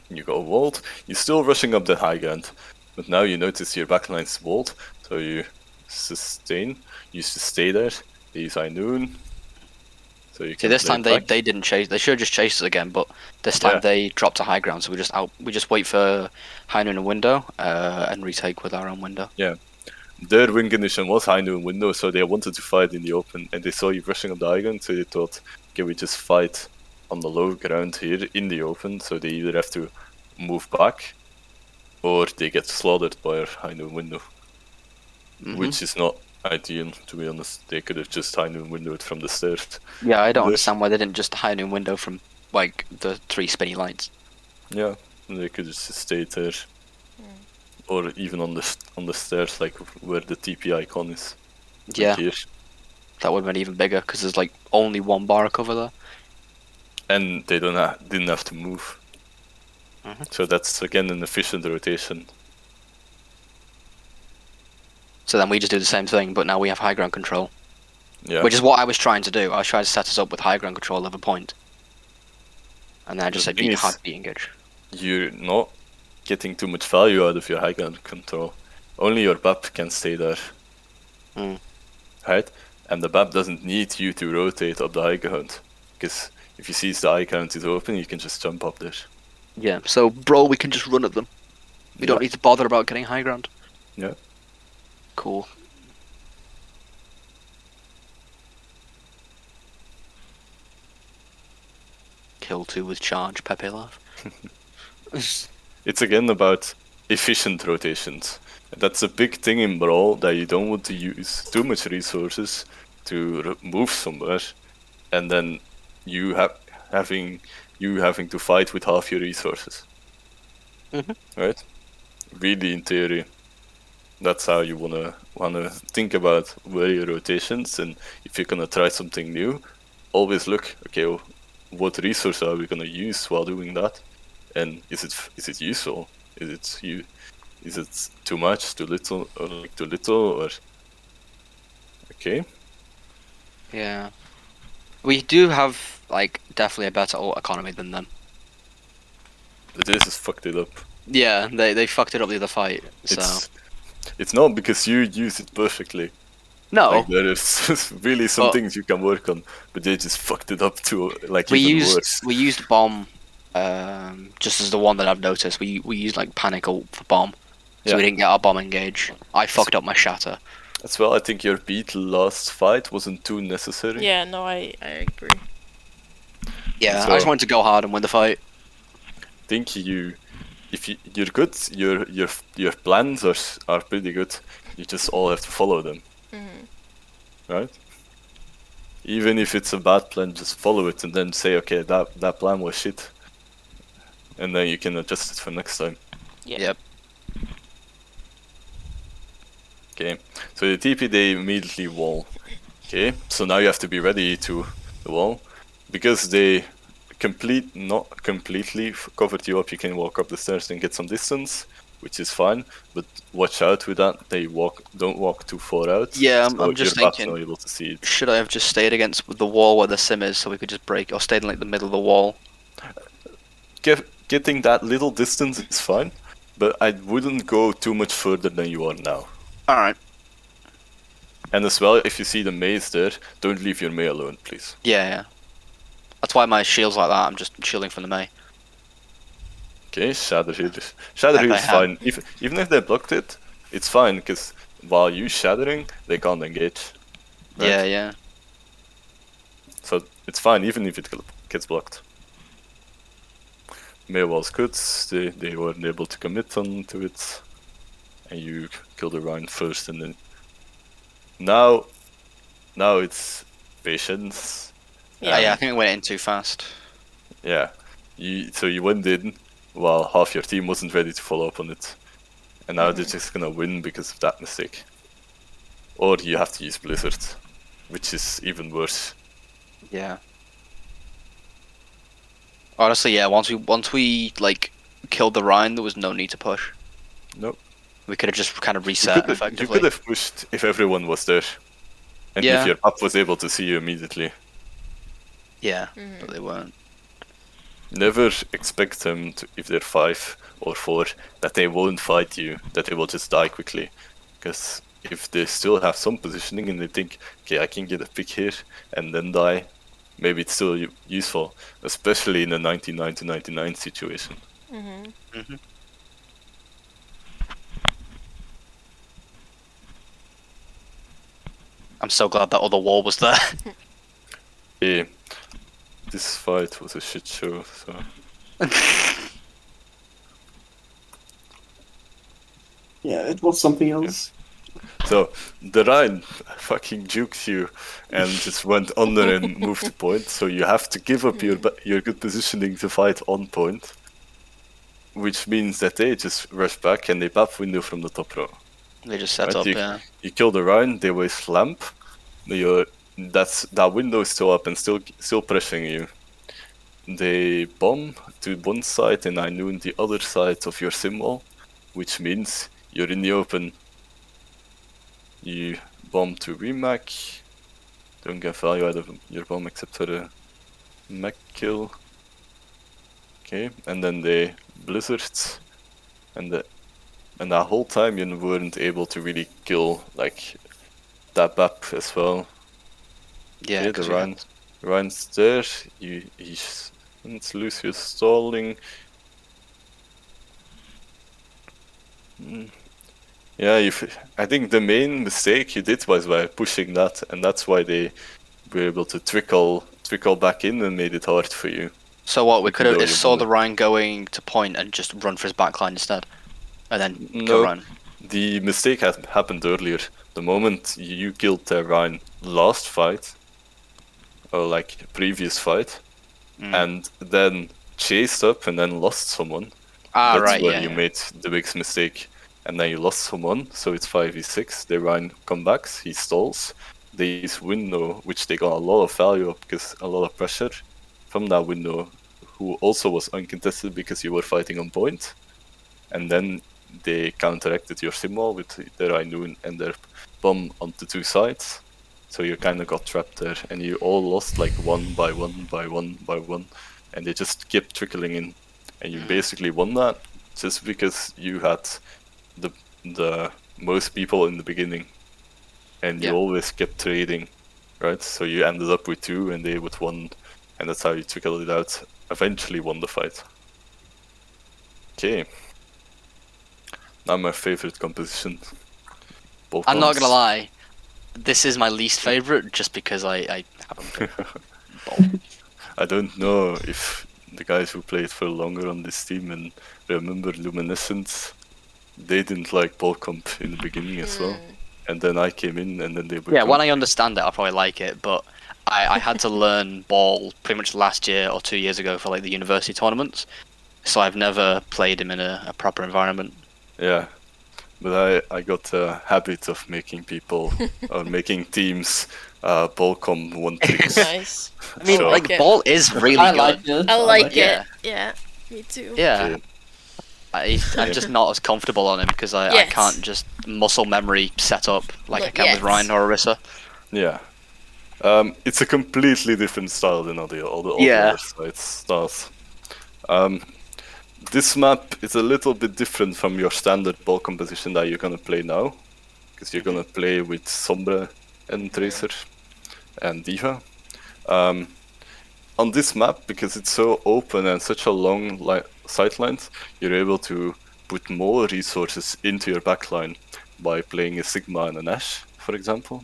You go walled, you're still rushing up the high ground, but now you notice your backline's walled, so you sustain, you just stay there, they use high noon. So you See, can this play time back. they didn't chase. They should have just chased us again, but this time Yeah. they dropped to high ground. So we just wait for high noon and window, and retake with our own window. Their win condition was high noon window, so they wanted to fight in the open, and they saw you rushing up the high ground, so they thought, okay, we just fight on the low ground here in the open, so they either have to move back, or they get slaughtered by our high noon window, which is not ideal, to be honest. They could have just high noon windowed from the start. Yeah, I don't This- understand why they didn't just high noon window from like the 3 spinny lights. Yeah, they could have just stayed there, or even on the stairs, like where the TP icon is. like Yeah, here. that would have been even bigger because there's like only 1 bar of cover there. And they didn't have to move. So that's again an efficient rotation. So then we just do the same thing, but now we have high ground control, Yeah. which is what I was trying to do. I was trying to set us up with high ground control of a point, and then I just The said thing beat is- hard beat engage. You're not getting too much value out of your high ground control. Only your BAP can stay there. Mm. Right? And the BAP doesn't need you to rotate up the high ground. Because if he sees the high ground is open, you can just jump up there. Yeah, so Brawl, we can just run at them. We don't need to bother about getting high ground. Yeah. Cool. Kill 2 with charge, Pepe laugh. It's again about efficient rotations. That's a big thing in Brawl, that you don't want to use too much resources to move somewhere, and then you having to fight with half your resources. Right? Really, in theory, that's how you wanna think about where your rotations, and if you're gonna try something new, always look, okay, what resource are we gonna use while doing that, and is it useful? Is it too much, too little, or like too little, or okay? Yeah. We do have, like, definitely a better ult economy than them. But this has fucked it up. Yeah, they fucked it up the other fight, so... It's not because you use it perfectly. No, Like, there is really some Oh. things you can work on, but they just fucked it up to like we even used worse. we used bomb, just as the one that I've noticed. We used like panic ult for bomb, so Yeah. we didn't get our bomb engage. I fucked up my shatter. As well, I think your beat last fight wasn't too necessary. Yeah, no, I agree. Yeah, So- I just wanted to go hard and win the fight. I think you're good. Your plans are pretty good. You just all have to follow them, right? Even if it's a bad plan, just follow it and then say, okay, that plan was shit, and then you can adjust it for next time. Yeah. Yep. Okay, so the TP they immediately wall. Okay, so now you have to be ready to the wall, because they not completely covered you up. You can walk up the stairs and get some distance, which is fine. But watch out with that. They don't walk too far out. Yeah, so I'm just your BAP's thinking- not able to see it. Should I have just stayed against the wall where the sim is, so we could just break, or stayed in like the middle of the wall? Getting that little distance is fine, but I wouldn't go too much further than you are now. All right. And as well, if you see the maze there, don't leave your Mei alone, please. Yeah. That's why my shield's like that. I'm just shielding from the Mei. Okay, Shatter Heal. Shatter Heal they is have- fine. Even if they blocked it, it's fine, because while you shattering, they can't engage. Right? Yeah. So it's fine, even if it gets blocked. Mei was good, they weren't able to commit onto it. And you killed the Rhine first, and then... Now it's patience. Yeah, I think we went in too fast. Yeah, so you went in while half your team wasn't ready to follow up on it, and now they're just gonna win because of that mistake. Or you have to use Blizzard, which is even worse. Yeah. Honestly, yeah. Once we like killed the Rhine, there was no need to push. Nope. We could have just kind of You reset could effectively. have pushed if everyone was there. And Yeah. if your map was able to see you immediately. Yeah, but they weren't. Never expect them to, if they're 5 or 4, that they won't fight you, that they will just die quickly. Because if they still have some positioning and they think, okay, I can get a pick here and then die, maybe it's still useful, especially in a 99 to 99 situation. I'm so glad that other wall was there. Yeah, this fight was a shit show, so... Yeah, it was something else. So, the Rhine fucking juked you and just went under and moved the point, so you have to give up your good positioning to fight on point. Which means that they just rush back and they bap window from the top row. They just set Right, up, you, yeah. You kill the Rhine, they waste lamp. That window is still up and still pressing you. They bomb to one side and I noon the other side of your sim wall, which means you're in the open. You bomb to Remac. Don't get value out of your bomb except for a mech kill. Okay, and then they blizzards, and that whole time you weren't able to really kill like that BAP as well. Yeah, Okay, the Rhine's there. It's Lucius stalling. Yeah, I think the main mistake you did was by pushing that, and that's why they were able to trickle back in and made it hard for you. So what, we could have Though you saw the bullet. Rhine going to point and just run for his backline instead. And then No. kill Rhine. The mistake had happened earlier. The moment you killed the Rhine last fight, or like previous fight, and then chased up and then lost someone. Ah, That's right, where yeah. you made the biggest mistake. And then you lost someone, so it's 5v6. The Rhine comebacks, he stalls. They use window, which they got a lot of value up because a lot of pressure from that window, who also was uncontested because you were fighting on point. And then they counteracted your sim wall with their Rhine and their bomb on the two sides. So you kind of got trapped there, and you all lost like 1 by 1 by 1 by 1, and they just kept trickling in. And you basically won that just because you had the most people in the beginning, and you always kept trading, right? So you ended up with 2 and they with 1, and that's how you trickled it out. Eventually won the fight. Okay. Now my favorite composition. I'm not gonna lie, this is my least favorite just because I haven't played. I don't know if the guys who played for longer on this team and remember Luminescence, they didn't like ball comp in the beginning as well. And then I came in and then they Yeah, when I understand it, I'll probably like it, but I had to learn ball pretty much last year or 2 years ago for like the university tournaments, so I've never played him in a proper environment. Yeah, but I got a habit of making people or making teams ball comp 1 tricks. Nice. I mean, So- like, ball is really I good. like it. I like it. Yeah. Yeah, me too. Yeah. Okay. I'm just not as comfortable on him because I Yes. can't just muscle memory set up like I Look, can with yes. Ryan or Orisa. Yeah. It's a completely different style than all the other styles. This map is a little bit different from your standard ball composition that you're gonna play now, because you're gonna play with Sombra and Tracer and Diva. On this map, because it's so open and such a long sightlines, you're able to put more resources into your backline by playing a Sigma and an Ash, for example.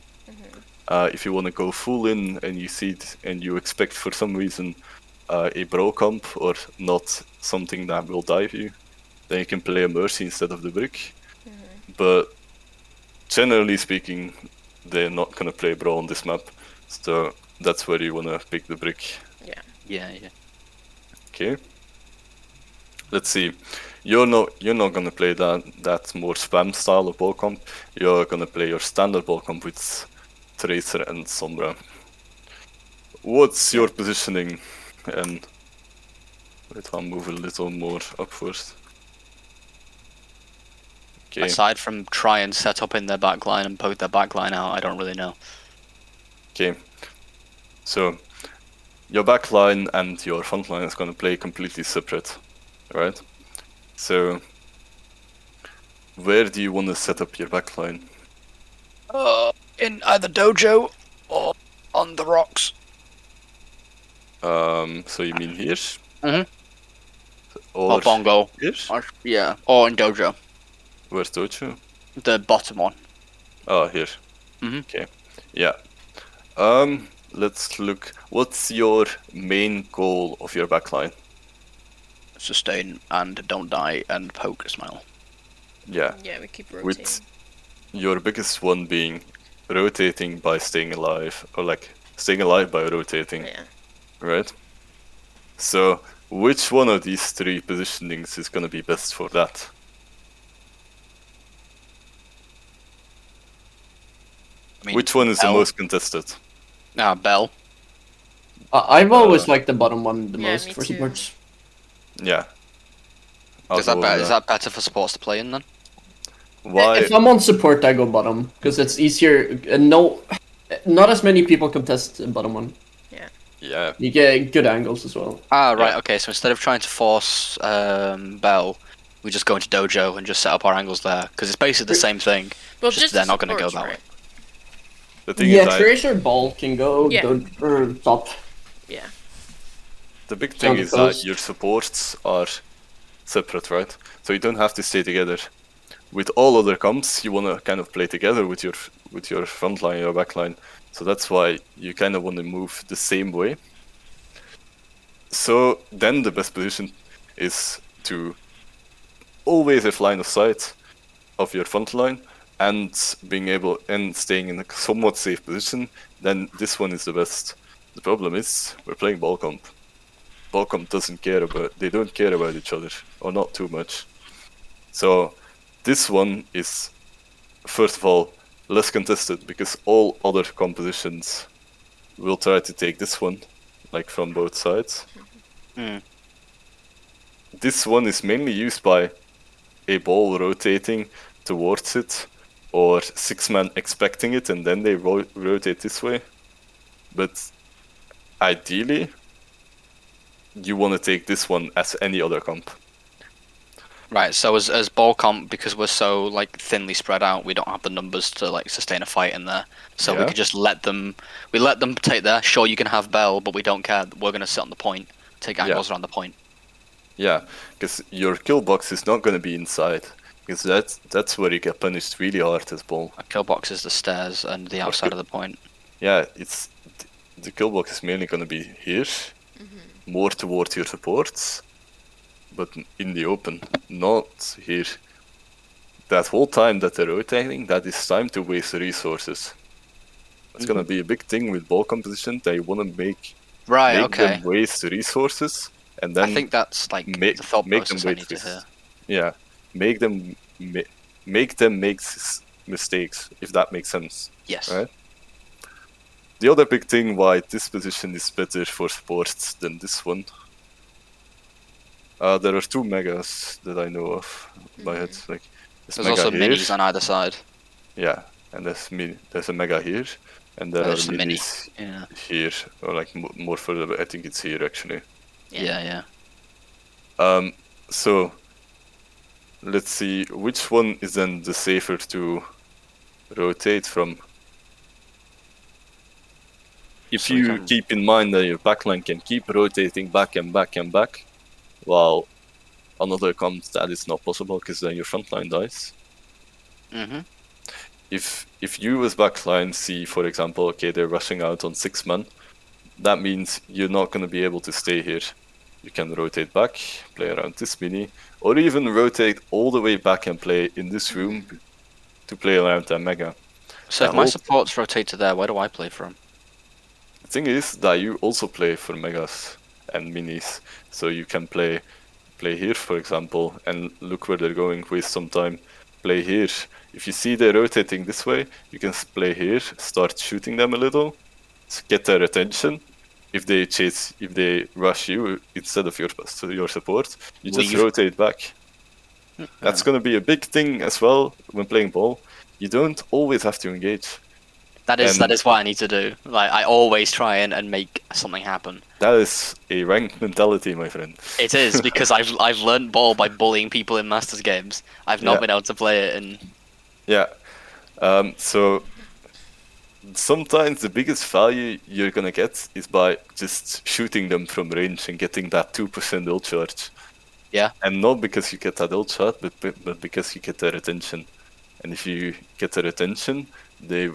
If you want to go full in and you see it and you expect for some reason a Brawl comp or not something that will dive you, then you can play a Mercy instead of the Brick. But generally speaking, they're not going to play Brawl on this map, so that's where you want to pick the Brick. Yeah. Okay. Let's see. You're not gonna play that more spam style of ball comp. You're gonna play your standard ball comp with Tracer and Sombra. What's your positioning? And wait, I'll move a little more up first. Okay. Aside from try and set up in their backline and poke their backline out, I don't really know. Okay. So your back line and your front line is going to play completely separate, right? So where do you want to set up your back line? In either dojo or on the rocks. So you mean here? Mhm. Or Or bongo. here? Yeah, or in dojo. Where's dojo? The bottom one. Oh, here. Mhm. Okay. Yeah. Let's look. What's your main goal of your backline? Sustain and don't die and poke smile. Yeah. Yeah, we keep rotating. With your biggest one being rotating by staying alive, or like staying alive by rotating, Yeah. right? So, which one of these three positionings is gonna be best for that? I mean, Which one is the Bell. most contested? Bell. I've always liked the bottom one the Yeah, most me for too. supports. Yeah. Is that better for supports to play in then? Why? If I'm on support, I go bottom because it's easier. Not as many people contest the bottom one. Yeah. You get good angles as well. Ah, right. Yeah. Okay. So instead of trying to force Bell, we just go into dojo and just set up our angles there because it's basically the same thing. Well, Just the they're not gonna go supports, that way. right? The thing Yeah, is, Tracer Ball can go Yeah. good or top. Yeah. the big thing Sound is that opposed. your supports are separate, right? So you don't have to stay together. With all other comps, you want to kind of play together with your front line, your back line. So that's why you kind of want to move the same way. So then the best position is to always have line of sight of your front line and being able and staying in a somewhat safe position. Then this one is the best. The problem is we're playing ball comp. Ball comp they don't care about each other, or not too much. So this one is, first of all, less contested because all other compositions will try to take this one, like from both sides. Mm. This one is mainly used by a ball rotating towards it, or 6-man expecting it and then they rotate this way. But ideally, you want to take this one as any other comp. Right. So as ball comp, because we're so like thinly spread out, we don't have the numbers to like sustain a fight in there. So we Yeah. could just let them take there. Sure, you can have Bell, but we don't care. We're gonna sit on the point, take angles around the point. Yeah, because your kill box is not going to be inside, because that's where you get punished really hard as ball. A kill box is the stairs and the outside of the point. Yeah, the kill box is mainly going to be here, more towards your supports, but in the open, not here. That whole time that they're rotating, that is time to waste resources. That's going to be a big thing with ball composition. They want to make them waste resources, and then I think that's like make the thought make them process I wait need to for hear. yeah, make them make mistakes, if that makes sense. Yes. Right. The other big thing why this position is better for sports than this one. There are two megas that I know of by head. Like There's mega also here. minis on either side. Yeah, and there's a mega here, and there are There's a mini. minis Yeah. here, or like more further. But I think it's here actually. Yeah. So let's see which one is then the safer to rotate from. If So we you can- keep in mind that your backline can keep rotating back and back and back, while another comes, that is not possible because then your front line dies. Mhm. If you as backline see, for example, okay, they're rushing out on 6-man, that means you're not going to be able to stay here. You can rotate back, play around this mini, or even rotate all the way back and play in this room to play around that mega. So if That my whole- supports rotate to there, where do I play from? The thing is that you also play for megas and minis, so you can play here, for example, and look where they're going, waste some time, play here. If you see they're rotating this way, you can play here, start shooting them a little, get their attention. If they rush you instead of your support, you just Leave. rotate back. That's going to be a big thing as well when playing ball. You don't always have to engage. That is And what I need to do. Like I always try and make something happen. that is a ranked mentality, my friend. It is because I've learned Ball by bullying people in Masters games. I've not Yeah. been able to play it, and Yeah. So sometimes the biggest value you're gonna get is by just shooting them from range and getting that 2% ult charge. Yeah. And not because you get that ult shot, but because you get their attention. And if you get their attention, they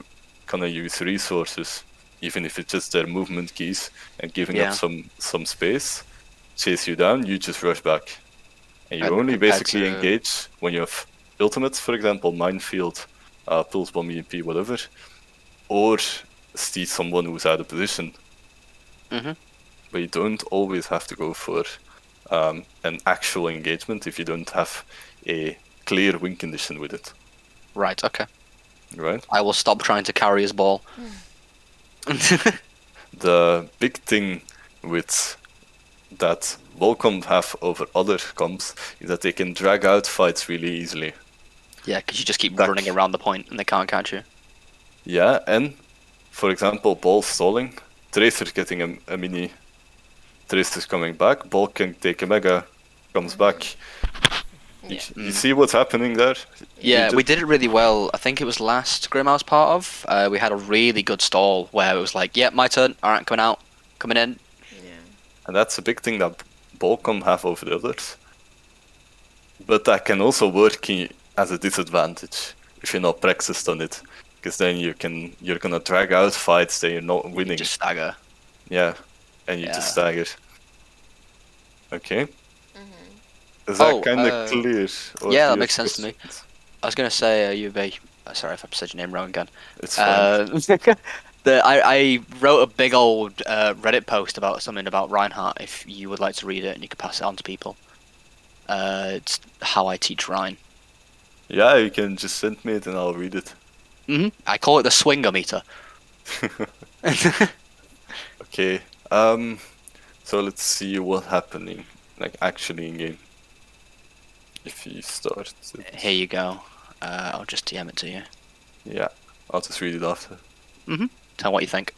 kind of use resources, even if it's just their movement keys and giving Yeah. up some space, chase you down, you just rush back. And you And only compared basically to- engage when you have ultimates, for example, Minefield, Pulse Bomb, EMP, whatever, or see someone who's out of position. Mhm. But you don't always have to go for an actual engagement if you don't have a clear win condition with it, right, okay. right? I will stop trying to carry his ball. The big thing with that Volcom have over other comps is that they can drag out fights really easily. Yeah, because you just keep Back. running around the point and they can't catch you. Yeah, and for example, Ball stalling, Tracer's getting a mini, Tracer's coming back, Ball can take a mega, comes back. Yeah. You see what's happening there? Yeah, You we just- did it really well. I think it was last Grim I was part of. We had a really good stall where it was like, yeah, my turn. All right, coming out, coming in. Yeah. And that's a big thing that Bolcom have over the others. But that can also work as a disadvantage if you're not practiced on it. Because then you're gonna drag out fights that you're not winning. Just stagger. Yeah. And you Yeah. just stagger. Okay. Mm-hmm. Is that Oh, kind of clear? Or yeah, do that you makes have sense to me. questions? I was gonna say, Uobe. Sorry if I said your name wrong again. It's fine. I wrote a big old Reddit post about something about Reinhardt. If you would like to read it, and you could pass it on to people. It's how I teach Rhine. Yeah, you can just send me it and I'll read it. I call it the swinger meter. Okay. So let's see what's happening, like actually in game. If you start it. Here you go. I'll just DM it to you. Yeah, I'll just read it after. Tell what you think.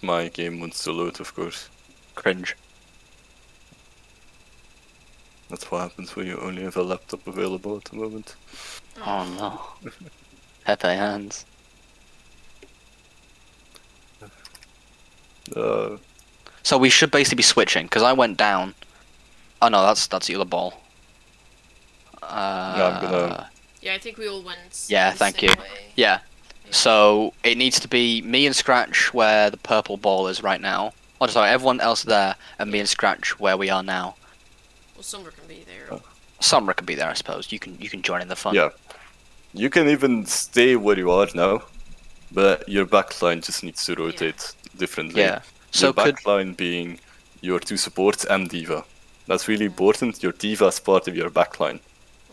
My game wants to load, of course. Cringe. That's what happens when you only have a laptop available at the moment. Oh no. Pepe hands. So we should basically be switching because I went down. Oh no, that's the other ball. I'm gonna- Yeah, I think we all went. Yeah, the thank same you. way. Yeah. So it needs to be me and Scratch where the purple ball is right now. Oh, sorry, everyone else there, and me and Scratch where we are now. Well, Summer can be there. Summer can be there, I suppose. You can join in the fun. Yeah. You can even stay where you are now, but your backline just needs to rotate differently. Yeah. So Your could backline being your two supports and Diva. That's really important. Your Diva is part of your backline.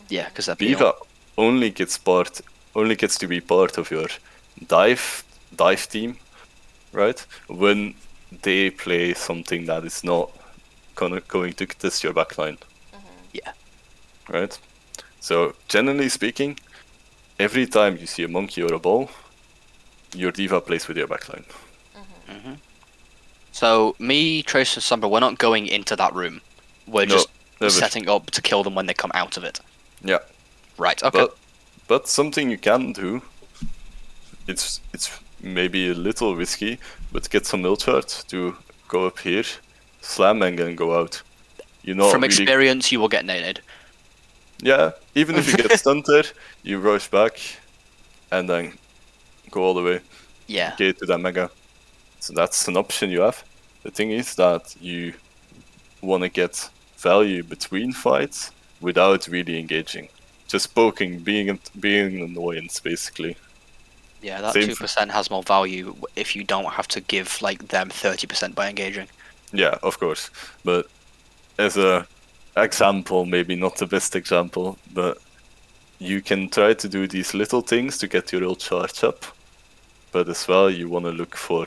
yeah, because that Diva only gets to be part of your dive team, right? When they play something that is not going to test your backline. Yeah. Right? So generally speaking, every time you see a monkey or a ball, your Diva plays with your backline. So me, Trace, and Summer, we're not going into that room. We're No, just never. setting up to kill them when they come out of it. Yeah. Right. Okay. But something you can do, it's maybe a little risky, but get some Milchard to go up here, slam and then go out. You know, From really, experience, you will get naded. yeah, even if you get stunned there, you rush back and then go all the way, Yeah. get to that mega. So that's an option you have. The thing is that you want to get value between fights without really engaging. Just poking, being an annoyance, basically. Yeah, that Same 2% has more value if you don't have to give like them 30% by engaging. Yeah, of course. But as a example, maybe not the best example, but you can try to do these little things to get your ult charge up. But as well, you want to look for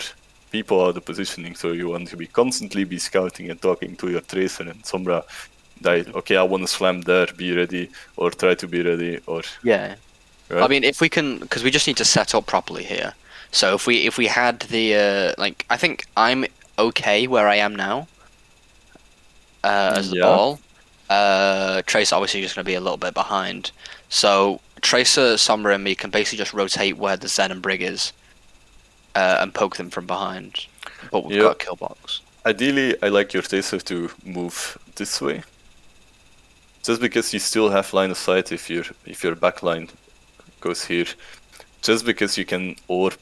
people are the positioning, so you want to be constantly be scouting and talking to your tracer and Sombra. That okay, I want to slam there, be ready, or try to be ready, or Yeah. right? I mean, if we can, because we just need to set up properly here. So if we had the like, I think I'm okay where I am now. As the Yeah. ball. Tracer obviously just going to be a little bit behind. So Tracer, Sombra, and me can basically just rotate where the Zen and Brig is, and poke them from behind. But we've got a kill box. Ideally, I like your tracer to move this way, just because you still have line of sight if your backline goes here. Just because you can orb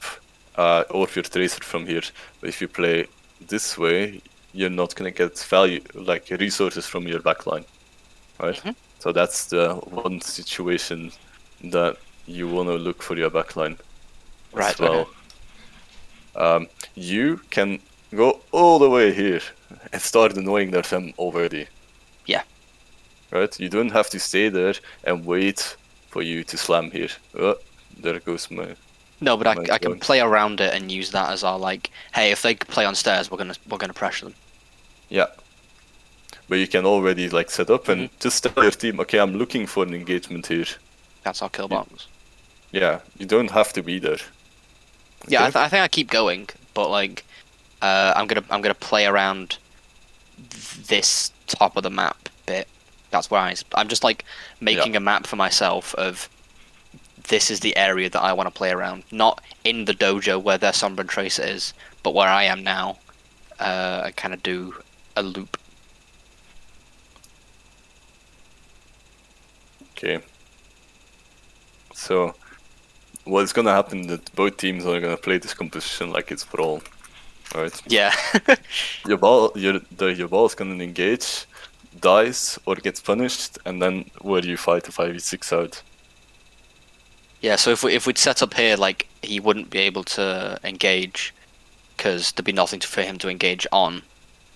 your tracer from here. But if you play this way, you're not gonna get value like resources from your backline, right? Mhm. So that's the one situation that you wanna look for your backline Right, as well. You can go all the way here and start annoying them already. Yeah. Right? You don't have to stay there and wait for you to slam here. Oh, there goes my... No, but my I can point. play around it and use that as our like, hey, if they play on stairs, we're gonna pressure them. Yeah. But you can already like set up and just tell your team, okay, I'm looking for an engagement here. That's our kill box. Yeah, you don't have to be there. Yeah, Okay? I think I keep going, but like, I'm gonna play around this top of the map bit. That's where I'm just like making a map for myself of this is the area that I want to play around, not in the dojo where their Sombra and Tracer is, but where I am now. I kind of do a loop. Okay. So, what's gonna happen is that both teams are gonna play this composition like it's Brawl. Right? Yeah. Your ball is gonna engage, dies, or gets punished, and then where you fight a 5v6 out. Yeah, so if we'd set up here, like, he wouldn't be able to engage, because there'd be nothing for him to engage on.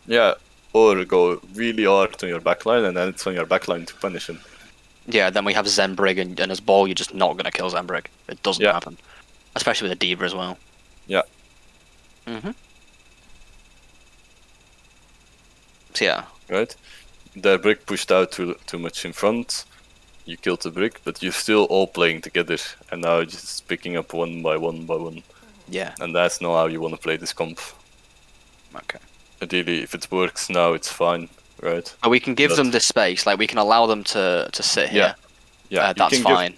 Yeah, or go really hard on your backline, and then it's on your backline to punish him. Yeah, then we have Zenbrig, and as ball, you're just not going to kill Zenbrig. It doesn't happen. Especially with a D.Va as well. Yeah. So yeah. Right? Their brick pushed out too much in front. You killed the brick, but you're still all playing together, and now you're just picking up one by one by one. Yeah. And that's not how you want to play this comp. Okay. Ideally, if it works now, it's fine, right? But we can give them this space, like we can allow them to sit here. Yeah, that's fine.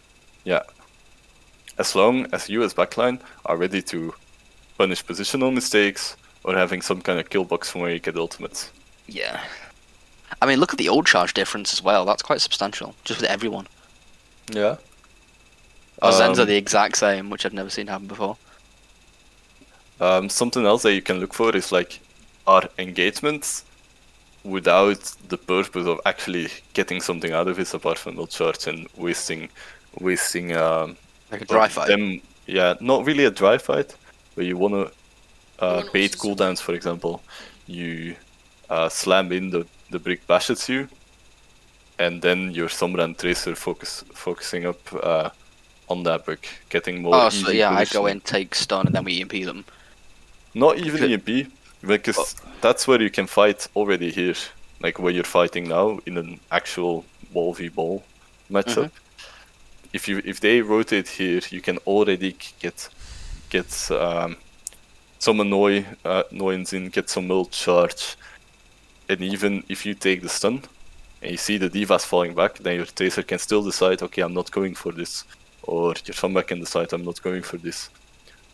As long as you as backline are ready to punish positional mistakes or having some kind of kill box from where you get ultimates. Yeah. I mean, look at the ult charge difference as well. That's quite substantial, just with everyone. Yeah. Our Zens are the exact same, which I've never seen happen before. Something else that you can look for is like our engagements without the purpose of actually getting something out of it apart from ult charge and wasting like a dry fight. them. Yeah, not really a dry fight, but you want to bait also cooldowns, for example. You slam in the brick bashes you, and then your Sombra and Tracer focusing up on that brick, getting more. Oh, so easy yeah, I go positioning. in, take stun, and then we EMP them. Not even Could- EMP, because that's where you can fight already here, like where you're fighting now in an actual ball v ball matchup. If they rotate here, you can already get some annoyance in, get some ult charge, and even if you take the stun and you see the D.Va's falling back, then your Tracer can still decide, okay, I'm not going for this, or your Sombra can decide, I'm not going for this.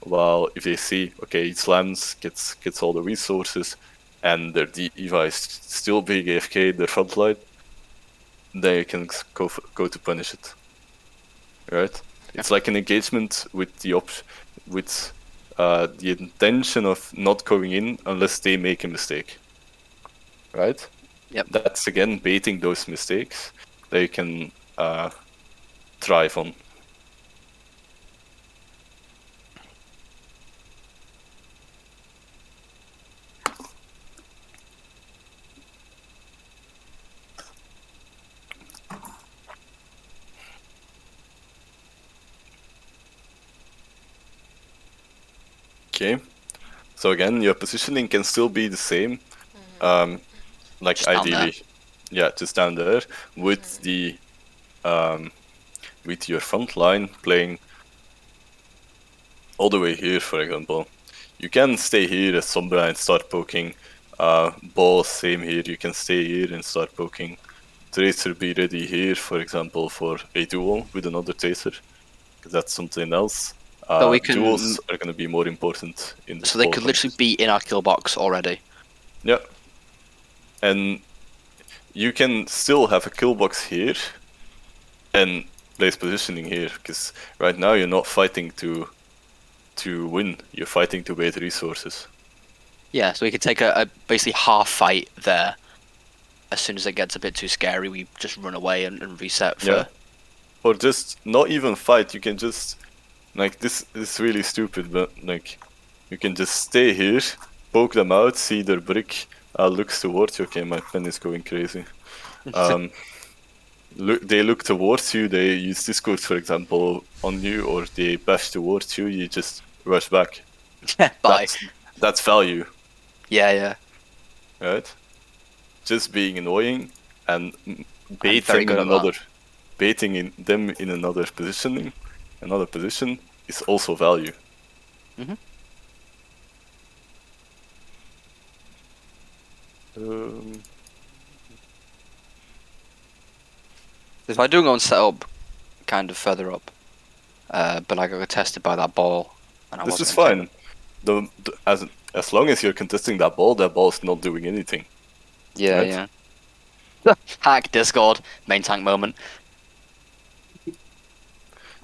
While if they see, okay, it slams, gets all the resources, and their D.Va is still big AFK, their frontline, then you can go to punish it. Right? It's like an engagement with the intention of not going in unless they make a mistake. Right? Yep. That's again baiting those mistakes that you can thrive on. Okay. So again, your positioning can still be the same. Like Just down ideally, yeah, just down there with the with your front line playing all the way here, for example. You can stay here as Sombra and start poking. Ball, same here. You can stay here and start poking. Tracer be ready here, for example, for a duel with another Tracer, because that's something else. But we can- Duels are going to be more important in the So they ball could literally contest. be in our kill box already. Yeah. And you can still have a kill box here and place positioning here, because right now you're not fighting to win, you're fighting to wait resources. Yeah, so we could take a basically half fight there. As soon as it gets a bit too scary, we just run away and reset for... Yeah. Or just not even fight, you can just, like, this is really stupid, but like, you can just stay here, poke them out, see their brick looks towards you. Okay, my pen is going crazy. They look towards you, they use Discord, for example, on you, or they bash towards you, you just rush back. Bye. That's value, Yeah. right? Just being annoying and very baiting good in at that. another, baiting them in another position is also value. Mhm. If I do go and set up kind of further up, but I got tested by that ball, and I This is wasn't fine. As long as you're contesting that ball's not doing anything. Yeah, Right. yeah. Hack Discord, main tank moment.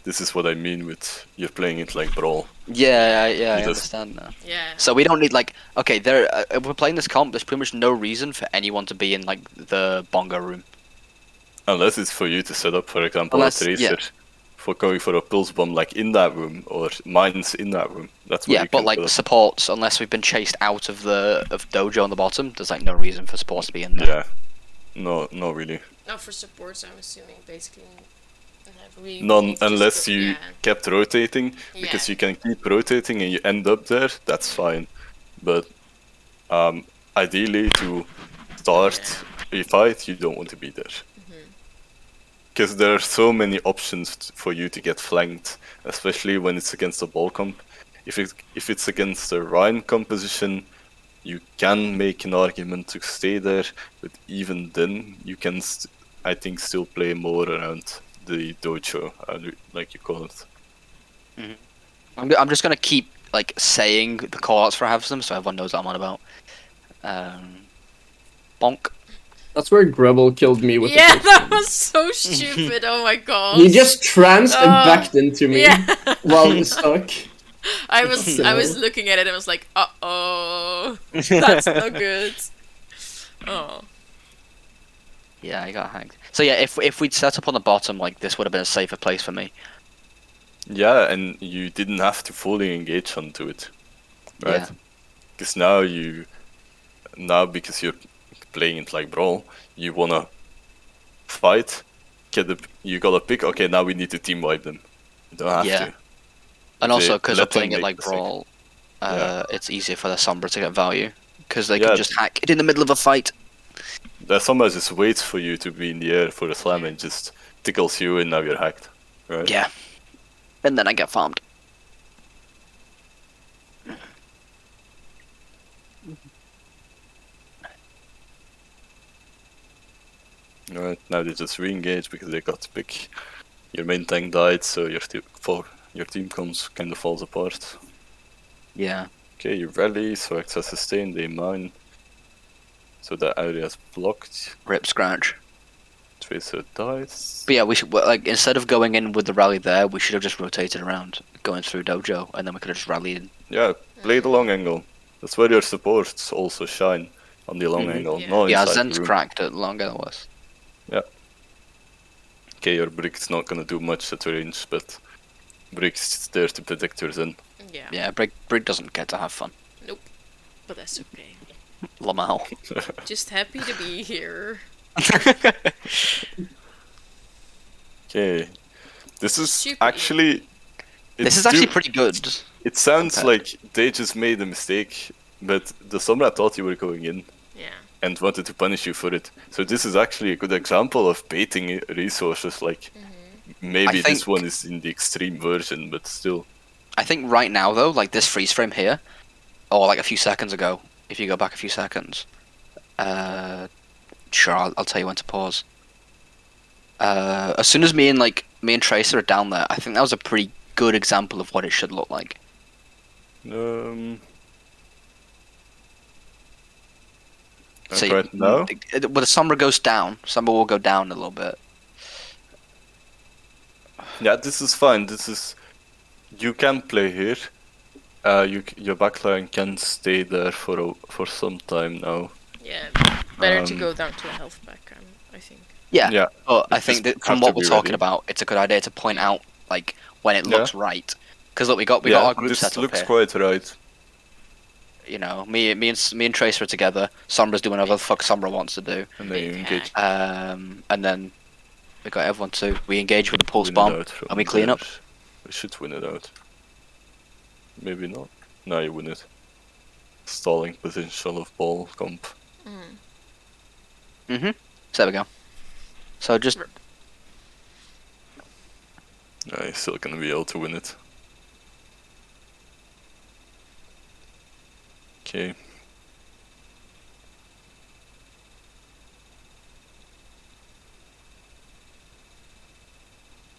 This is what I mean with you're playing it like Brawl. Yeah, I You just- understand now. Yeah. So we don't need like, okay, if we're playing this comp, there's pretty much no reason for anyone to be in like the bongo room. Unless it's for you to set up, for example, Unless- a Tracer for going for a pulse bomb like in that room, or mines in that room. That's what Yeah, you but can like set up. supports, unless we've been chased out of the dojo on the bottom, there's like no reason for supports to be in there. Yeah. No, not really. No, for supports, I'm assuming basically. None unless you Yeah. kept rotating, because Yeah. you can keep rotating and you end up there, that's fine. But ideally to start a fight, you don't want to be there. Because there are so many options for you to get flanked, especially when it's against a ball comp. If it's against a Rhine composition, you can make an argument to stay there, but even then, you can, I think, still play more around the dojo, like you call it. I'm just gonna keep like saying the callouts for half of them, so everyone knows what I'm on about. Bonk. That's where Grebel killed me with Yeah, the that was so stupid. Oh my god. He just tranced and Oh, backed into me Yeah. while stuck. I was looking at it and was like, uh-oh. That's no good. Oh. Yeah, I got hacked. So yeah, if we'd set up on the bottom, like this would have been a safer place for me. Yeah, and you didn't have to fully engage onto it, right? Yeah. Because now because you're playing it like Brawl, you wanna fight, you gotta pick, okay, now we need to team wipe them. You don't have Yeah. to. And They also because we're let them playing it make like mistake. Brawl, Yeah. it's easier for the Sombra to get value because they Yeah. can just hack it in the middle of a fight. The Sombra just waits for you to be in the air for a slam and just tickles you and now you're hacked, right? Yeah. And then I get farmed. Right, now they just re-engage because they got to pick. Your main tank died, so your team kind of falls apart. Yeah. Okay, you rally, so access sustained, they mine. So that area is blocked. Rip scratch. Tracer dies. But yeah, we should like instead of going in with the rally there, we should have just rotated around, going through dojo, and then we could have just rallied in. Yeah, play the long angle. That's where your supports also shine, on the long angle, Yeah. not Yeah, inside the Zen's room. cracked at long was. Okay, your brick's not gonna do much at range, but brick's there to protect your Zen. Yeah. Yeah, Brig doesn't get to have fun. But that's okay. Lamau. Just happy to be here. Okay, this is Super actually This is actually pretty good. It sounds Okay. like they just made a mistake, but the Sombra thought you were going in Yeah. and wanted to punish you for it. So this is actually a good example of baiting resources. Like maybe this think- one is in the extreme version, but still. I think right now though, like this freeze frame here, or like a few seconds ago, if you go back a few seconds, sure, I'll tell you when to pause. As soon as me and Tracer are down there, I think that was a pretty good example of what it should look like. Like So right now? when the Sombra goes down, Sombra will go down a little bit. Yeah, this is fine. This is you can play here. Your backline can stay there for some time now. Yeah. Better to Um, go down to a health back, I think. Yeah. Yeah. But I You think just that from have to what we're be talking ready. about, it's a good idea to point out like when it Yeah. looks right. Because look, we got yeah, our group this set up looks here. quite right. You know, me and Tracer are together. Sombra's doing whatever the fuck Sombra wants to do. And then you Big engage. And then we got everyone too. We engage with the pulse win it bomb out from and we clean there. up. We should win it out. Maybe not. No, you win it. Stalling potential of ball comp. So there we go. So just No, you're still gonna be able to win it. Okay.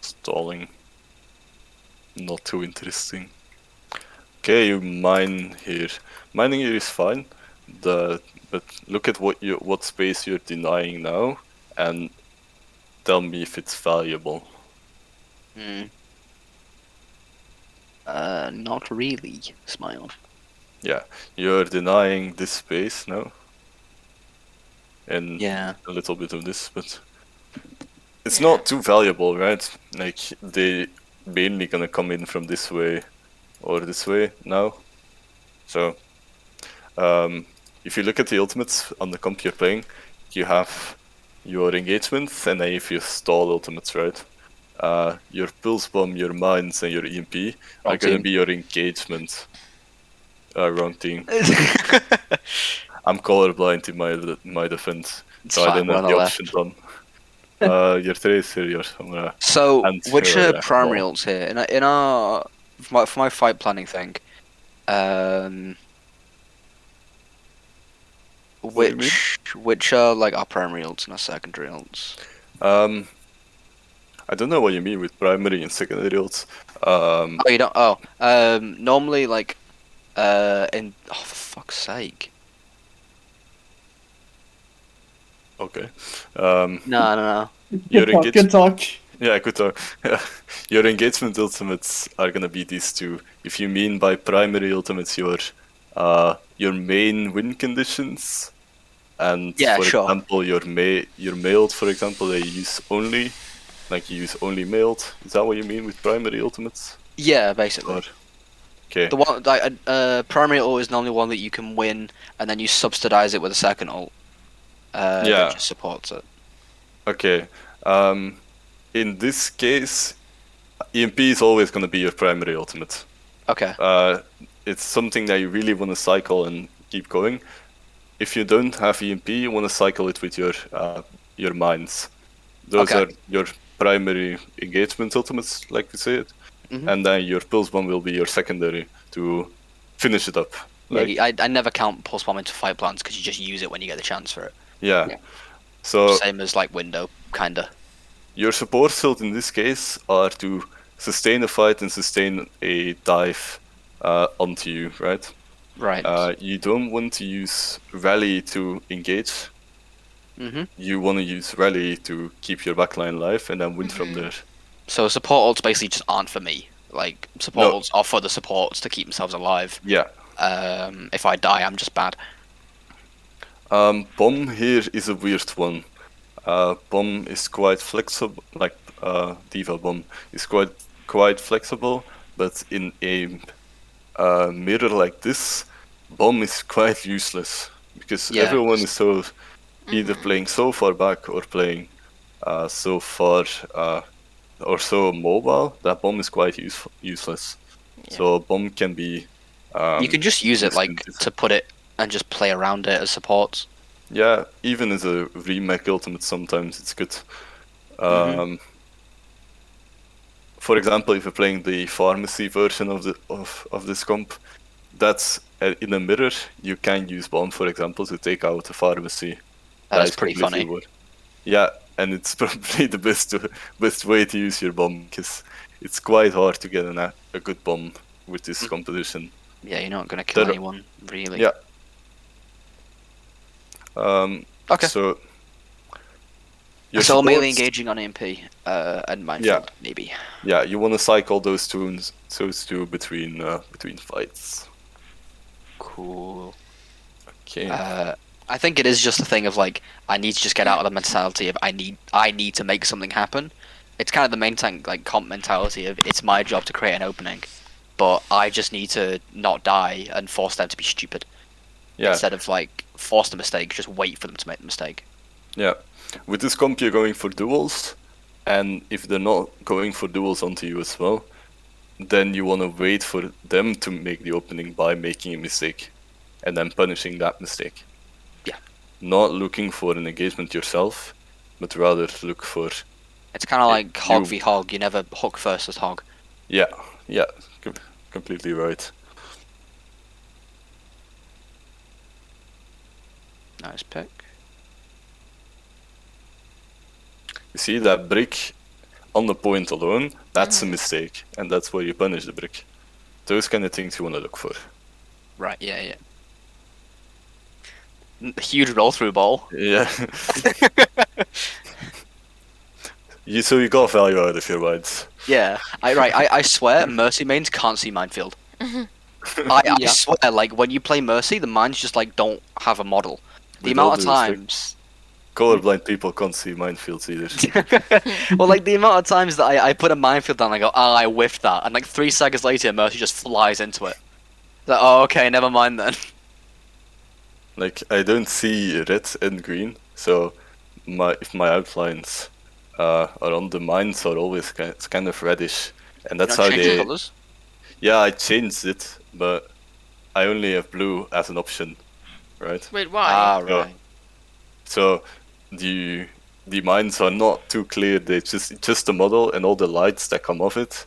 Stalling. Not too interesting. Okay, you mine here. Mining here is fine. But look at what space you're denying now, and tell me if it's valuable. not really. Smile. Yeah, you're denying this space now, and Yeah. a little bit of this, but it's not too valuable, right? Like they mainly gonna come in from this way or this way now. So, if you look at the ultimates on the comp you're playing, you have your engagements, and then if you stall ultimates, right? Your pulse bomb, your mines, and your EMP are Wrong gonna team. be your engagement. Wrong team. I'm colorblind in my defense, It's so I fine, didn't we're have on the the option on. Your Tracer, your Sombra. So And which yeah, primary well. ults here in our for my fight planning thing? What do you mean? Which are like our primary ults and our secondary ults? I don't know what you mean with primary and secondary ults. Oh, you don't. Oh, normally like in for fuck's sake. Okay. No. Your Good talk, good talk. Yeah, good talk. Your engagement ultimates are gonna be these two. If you mean by primary ultimates your main win conditions, and Yeah, for sure. example your mailed, for example, they use only, like you use only mailed. Is that what you mean with primary ultimates? Yeah, basically. Or okay. The one like primary ult is normally one that you can win, and then you subsidize it with a second ult. Yeah. That just supports it. Okay. In this case, EMP is always going to be your primary ultimate. Okay. It's something that you really want to cycle and keep going. If you don't have EMP, you want to cycle it with your mines. Those Okay. are your primary engagement ultimates, like we said, Mhm. and then your pulse bomb will be your secondary to finish it up. Like, Yeah, I never count pulse bomb into fight plans because you just use it when you get the chance for it. yeah. So Same as like window, kinda. your support skills in this case are to sustain a fight and sustain a dive onto you, right? Right. You don't want to use rally to engage. You want to use rally to keep your backline alive and then win from there. So support ults basically just aren't for me. Like support No. ults are for the supports to keep themselves alive. Yeah. If I die, I'm just bad. Bomb here is a weird one. Bomb is quite flexible, like Diva Bomb is quite flexible, but in a mirror like this, Bomb is quite useless because Yeah. everyone is so either playing so far back or playing so far or so mobile, that bomb is quite useless. Yeah. So a bomb can be. You can just use it like instantaneous. to put it and just play around it as supports. Yeah, even as a remake ultimate, sometimes it's good. For example, if you're playing the pharmacy version of this comp, that's in a mirror. You can use bomb, for example, to take out a pharmacy. That is is pretty completely funny. Yeah, and it's probably the best way to use your bomb, because it's quite hard to get a good bomb with this composition. Yeah, you're not gonna kill There- anyone really. Yeah. Okay. So. your So mainly supports- engaging on EMP and minefield, maybe. Yeah, you want to cycle those two between fights. Cool. Okay. I think it is just a thing of like I need to just get out of the mentality of I need to make something happen. It's kind of the main thing, like comp mentality of it's my job to create an opening, but I just need to not die and force them to be stupid Yeah. instead of like force the mistake. Just wait for them to make the mistake. Yeah. With this comp, you're going for duels, and if they're not going for duels onto you as well, then you want to wait for them to make the opening by making a mistake, and then punishing that mistake. Yeah. Not looking for an engagement yourself, but rather look for. It's kind of like hog you- v hog. You never hook versus hog. Yeah, completely right. Nice pick. You see that brick on the point alone, that's a mistake, and that's where you punish the brick. Those kind of things you want to look for. Right. Yeah. Huge roll through ball. Yeah. So you got value out of your minds. Yeah, I swear, Mercy mains can't see minefield. I Yeah. swear, like when you play Mercy, the mines just like don't have a model. The With all amount of due respect. times, Colorblind people can't see minefields either. well, like the amount of times that I put a minefield down, and I go, oh, I whiffed that, and like 3 seconds later, Mercy just flies into it. Like, oh, okay, never mind then. Like, I don't see red and green, so if my outlines are on the mines are always kind of reddish, and that's You're how not changing they. colours? Yeah, I changed it, but I only have blue as an option, right? Wait, why? Ah, Yeah. right. So the mines are not too clear. They just the model and all the lights that come off it.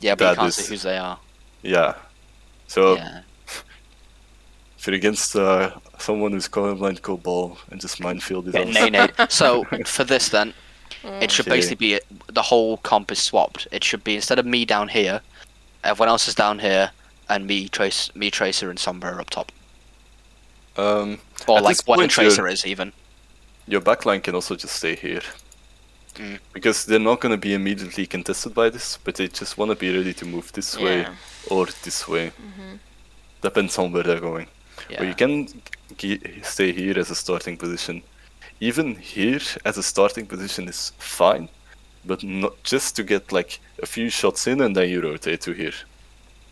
Yeah, but you That can't is- see whose they are. Yeah. So Yeah. if you're against someone who's colorblind, go ball and just minefield it Yeah, off. nay. So for this then, it should Okay. basically be the whole comp is swapped. It should be instead of me down here, everyone else is down here, and me Tracer and Sombra are up top, or At like this what a point, Tracer is even. Your backline can also just stay here. Mm. Because they're not going to be immediately contested by this, but they just want to be ready to move this way Yeah. or this way. Depends on where they're going. Yeah. But you can stay here as a starting position. Even here as a starting position is fine, but not just to get like a few shots in and then you rotate to here.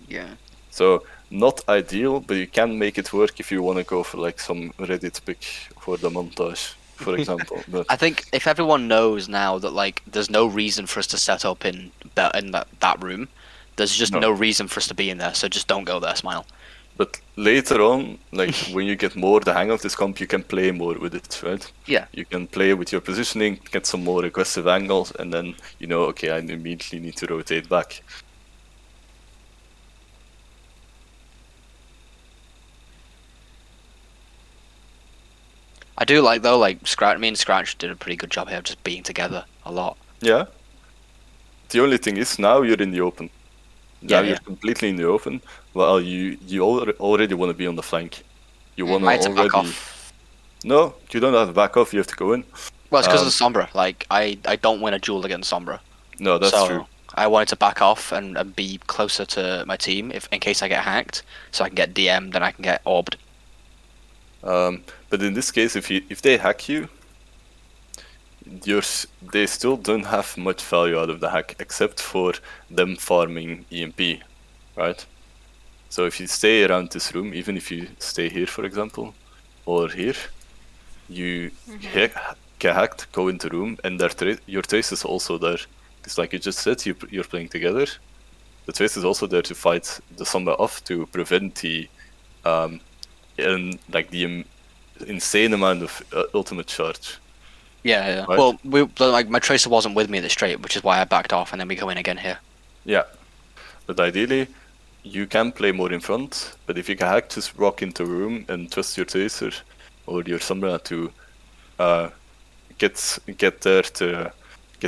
Yeah. So not ideal, but you can make it work if you want to go for like some Reddit pick for the montage, for example. But I think if everyone knows now that like there's no reason for us to set up in that room, there's just No. no reason for us to be in there. So just don't go there, Smile. But later on, like when you get more the hang of this comp, you can play more with it, right? Yeah. You can play with your positioning, get some more aggressive angles, and then you know, okay, I immediately need to rotate back. I do like though, like me and Scratch did a pretty good job here of just being together a lot. Yeah. The only thing is now you're in the open. Now Yeah, you're yeah. completely in the open. Well, you already want to be on the flank. You want I had to to already. back off. No, you don't have to back off. You have to go in. Well, it's because of the Sombra. Like I don't win a duel against Sombra. No, that's so true. I wanted to back off and be closer to my team if in case I get hacked, so I can get DM'd and I can get orbed. But in this case, if they hack you, they still don't have much value out of the hack except for them farming EMP, right? So if you stay around this room, even if you stay here, for example, or here, you get hacked, go into room, and your trace is also there. Because like you just said, you're playing together. The Trace is also there to fight the Sombra off to prevent the insane amount of ultimate charge. Yeah. Right. Well, like my Tracer wasn't with me at the straight, which is why I backed off, and then we go in again here. Yeah, but ideally, you can play more in front. But if you can hack, just walk into a room and trust your Tracer or your Sombra to get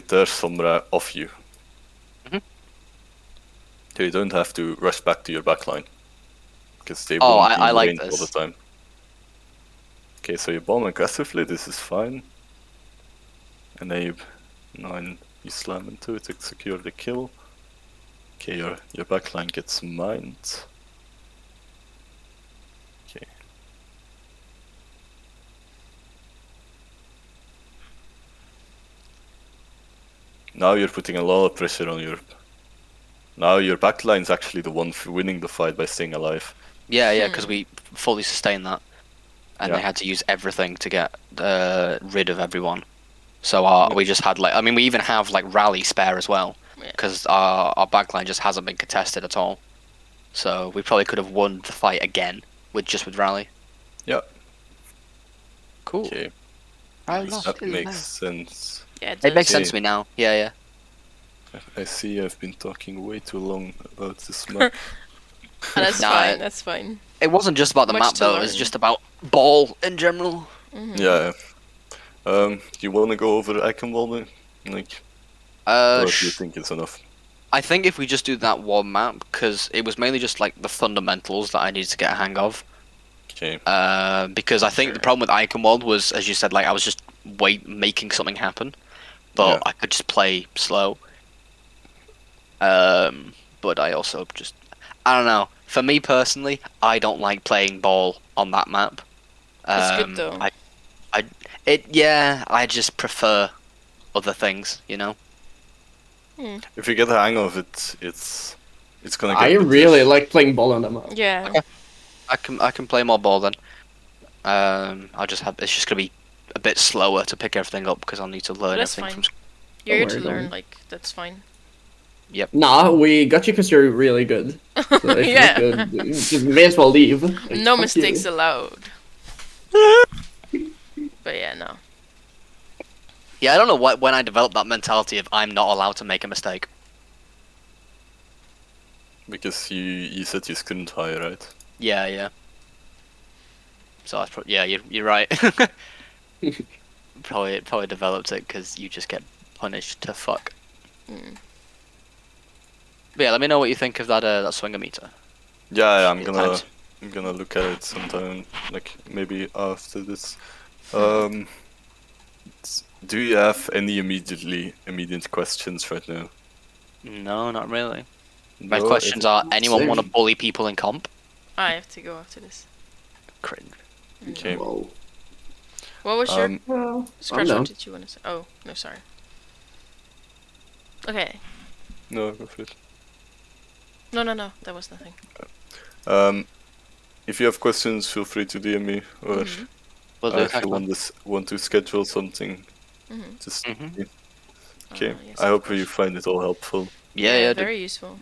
their Sombra off you. Mhm. So you don't have to rush back to your backline because they Oh, won't be I in like range all this. the time. Okay, so you bomb aggressively. This is fine. And then you slam into it to secure the kill. Okay, your backline gets mined. Okay. Now you're putting a lot of pressure on your. Now your backline's actually the one winning the fight by staying alive. Yeah, because we fully sustained that, and Yeah. they had to use everything to get rid of everyone. So we just had like, I mean, we even have like rally spare as well, Yeah. because our backline just hasn't been contested at all. So we probably could have won the fight again with rally. Yeah. Cool. Okay. I That makes sense. Yeah, It makes Okay. sense to me now. Yeah. I see I've been talking way too long about this map. That's Nah, fine. That's fine. It wasn't just about the Much map to though. It was learn. just about Ball in general. Yeah. You want to go over Eichenwalde? Like, or do you Sh- think it's enough? I think if we just do that one map, because it was mainly just like the fundamentals that I needed to get a hang of. Okay. Because I think the problem with Eichenwald was, as you said, like I was just making something happen, but Yeah. I could just play slow. But I also just, I don't know. For me personally, I don't like playing Ball on that map. It's good though. I just prefer other things, you know. If you get the hang of it, it's gonna get. I better. really like playing ball on the map. Yeah. I can play more Ball then. I'll just have, it's just gonna be a bit slower to pick everything up because I'll need to learn That's everything fine. from. You're here Don't to worry, learn. don't. Like that's fine. Nah, we got you because you're really good. So if Yeah. you're good, you may as well leave. Like, No fuck mistakes you. allowed. But yeah, no. Yeah, I don't know when I developed that mentality of I'm not allowed to make a mistake. Because you said you couldn't hire, right? Yeah. So that's yeah, you're right. probably developed it because you just get punished to fuck. But yeah, let me know what you think of that swinger meter. Yeah, I'm Yeah, gonna times. look at it sometime, like maybe after this. Do you have any immediate questions right now? No, not really. My No, questions are: anyone Same. want to bully people in comp? I have to go after this. Cringe. Okay. Whoa. What was your Well, scratch? I'm What down. did you want to say? Oh no, sorry. Okay. No, go for it. No. That was nothing. If you have questions, feel free to DM me, or We'll do if you it. want to schedule something, just Mhm. okay. Yes, I of hope you course. find it all helpful. Yeah, dude. Very useful.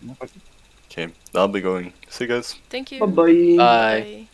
Okay, I'll be going. See you guys. Thank you. Bye bye. Bye. Bye.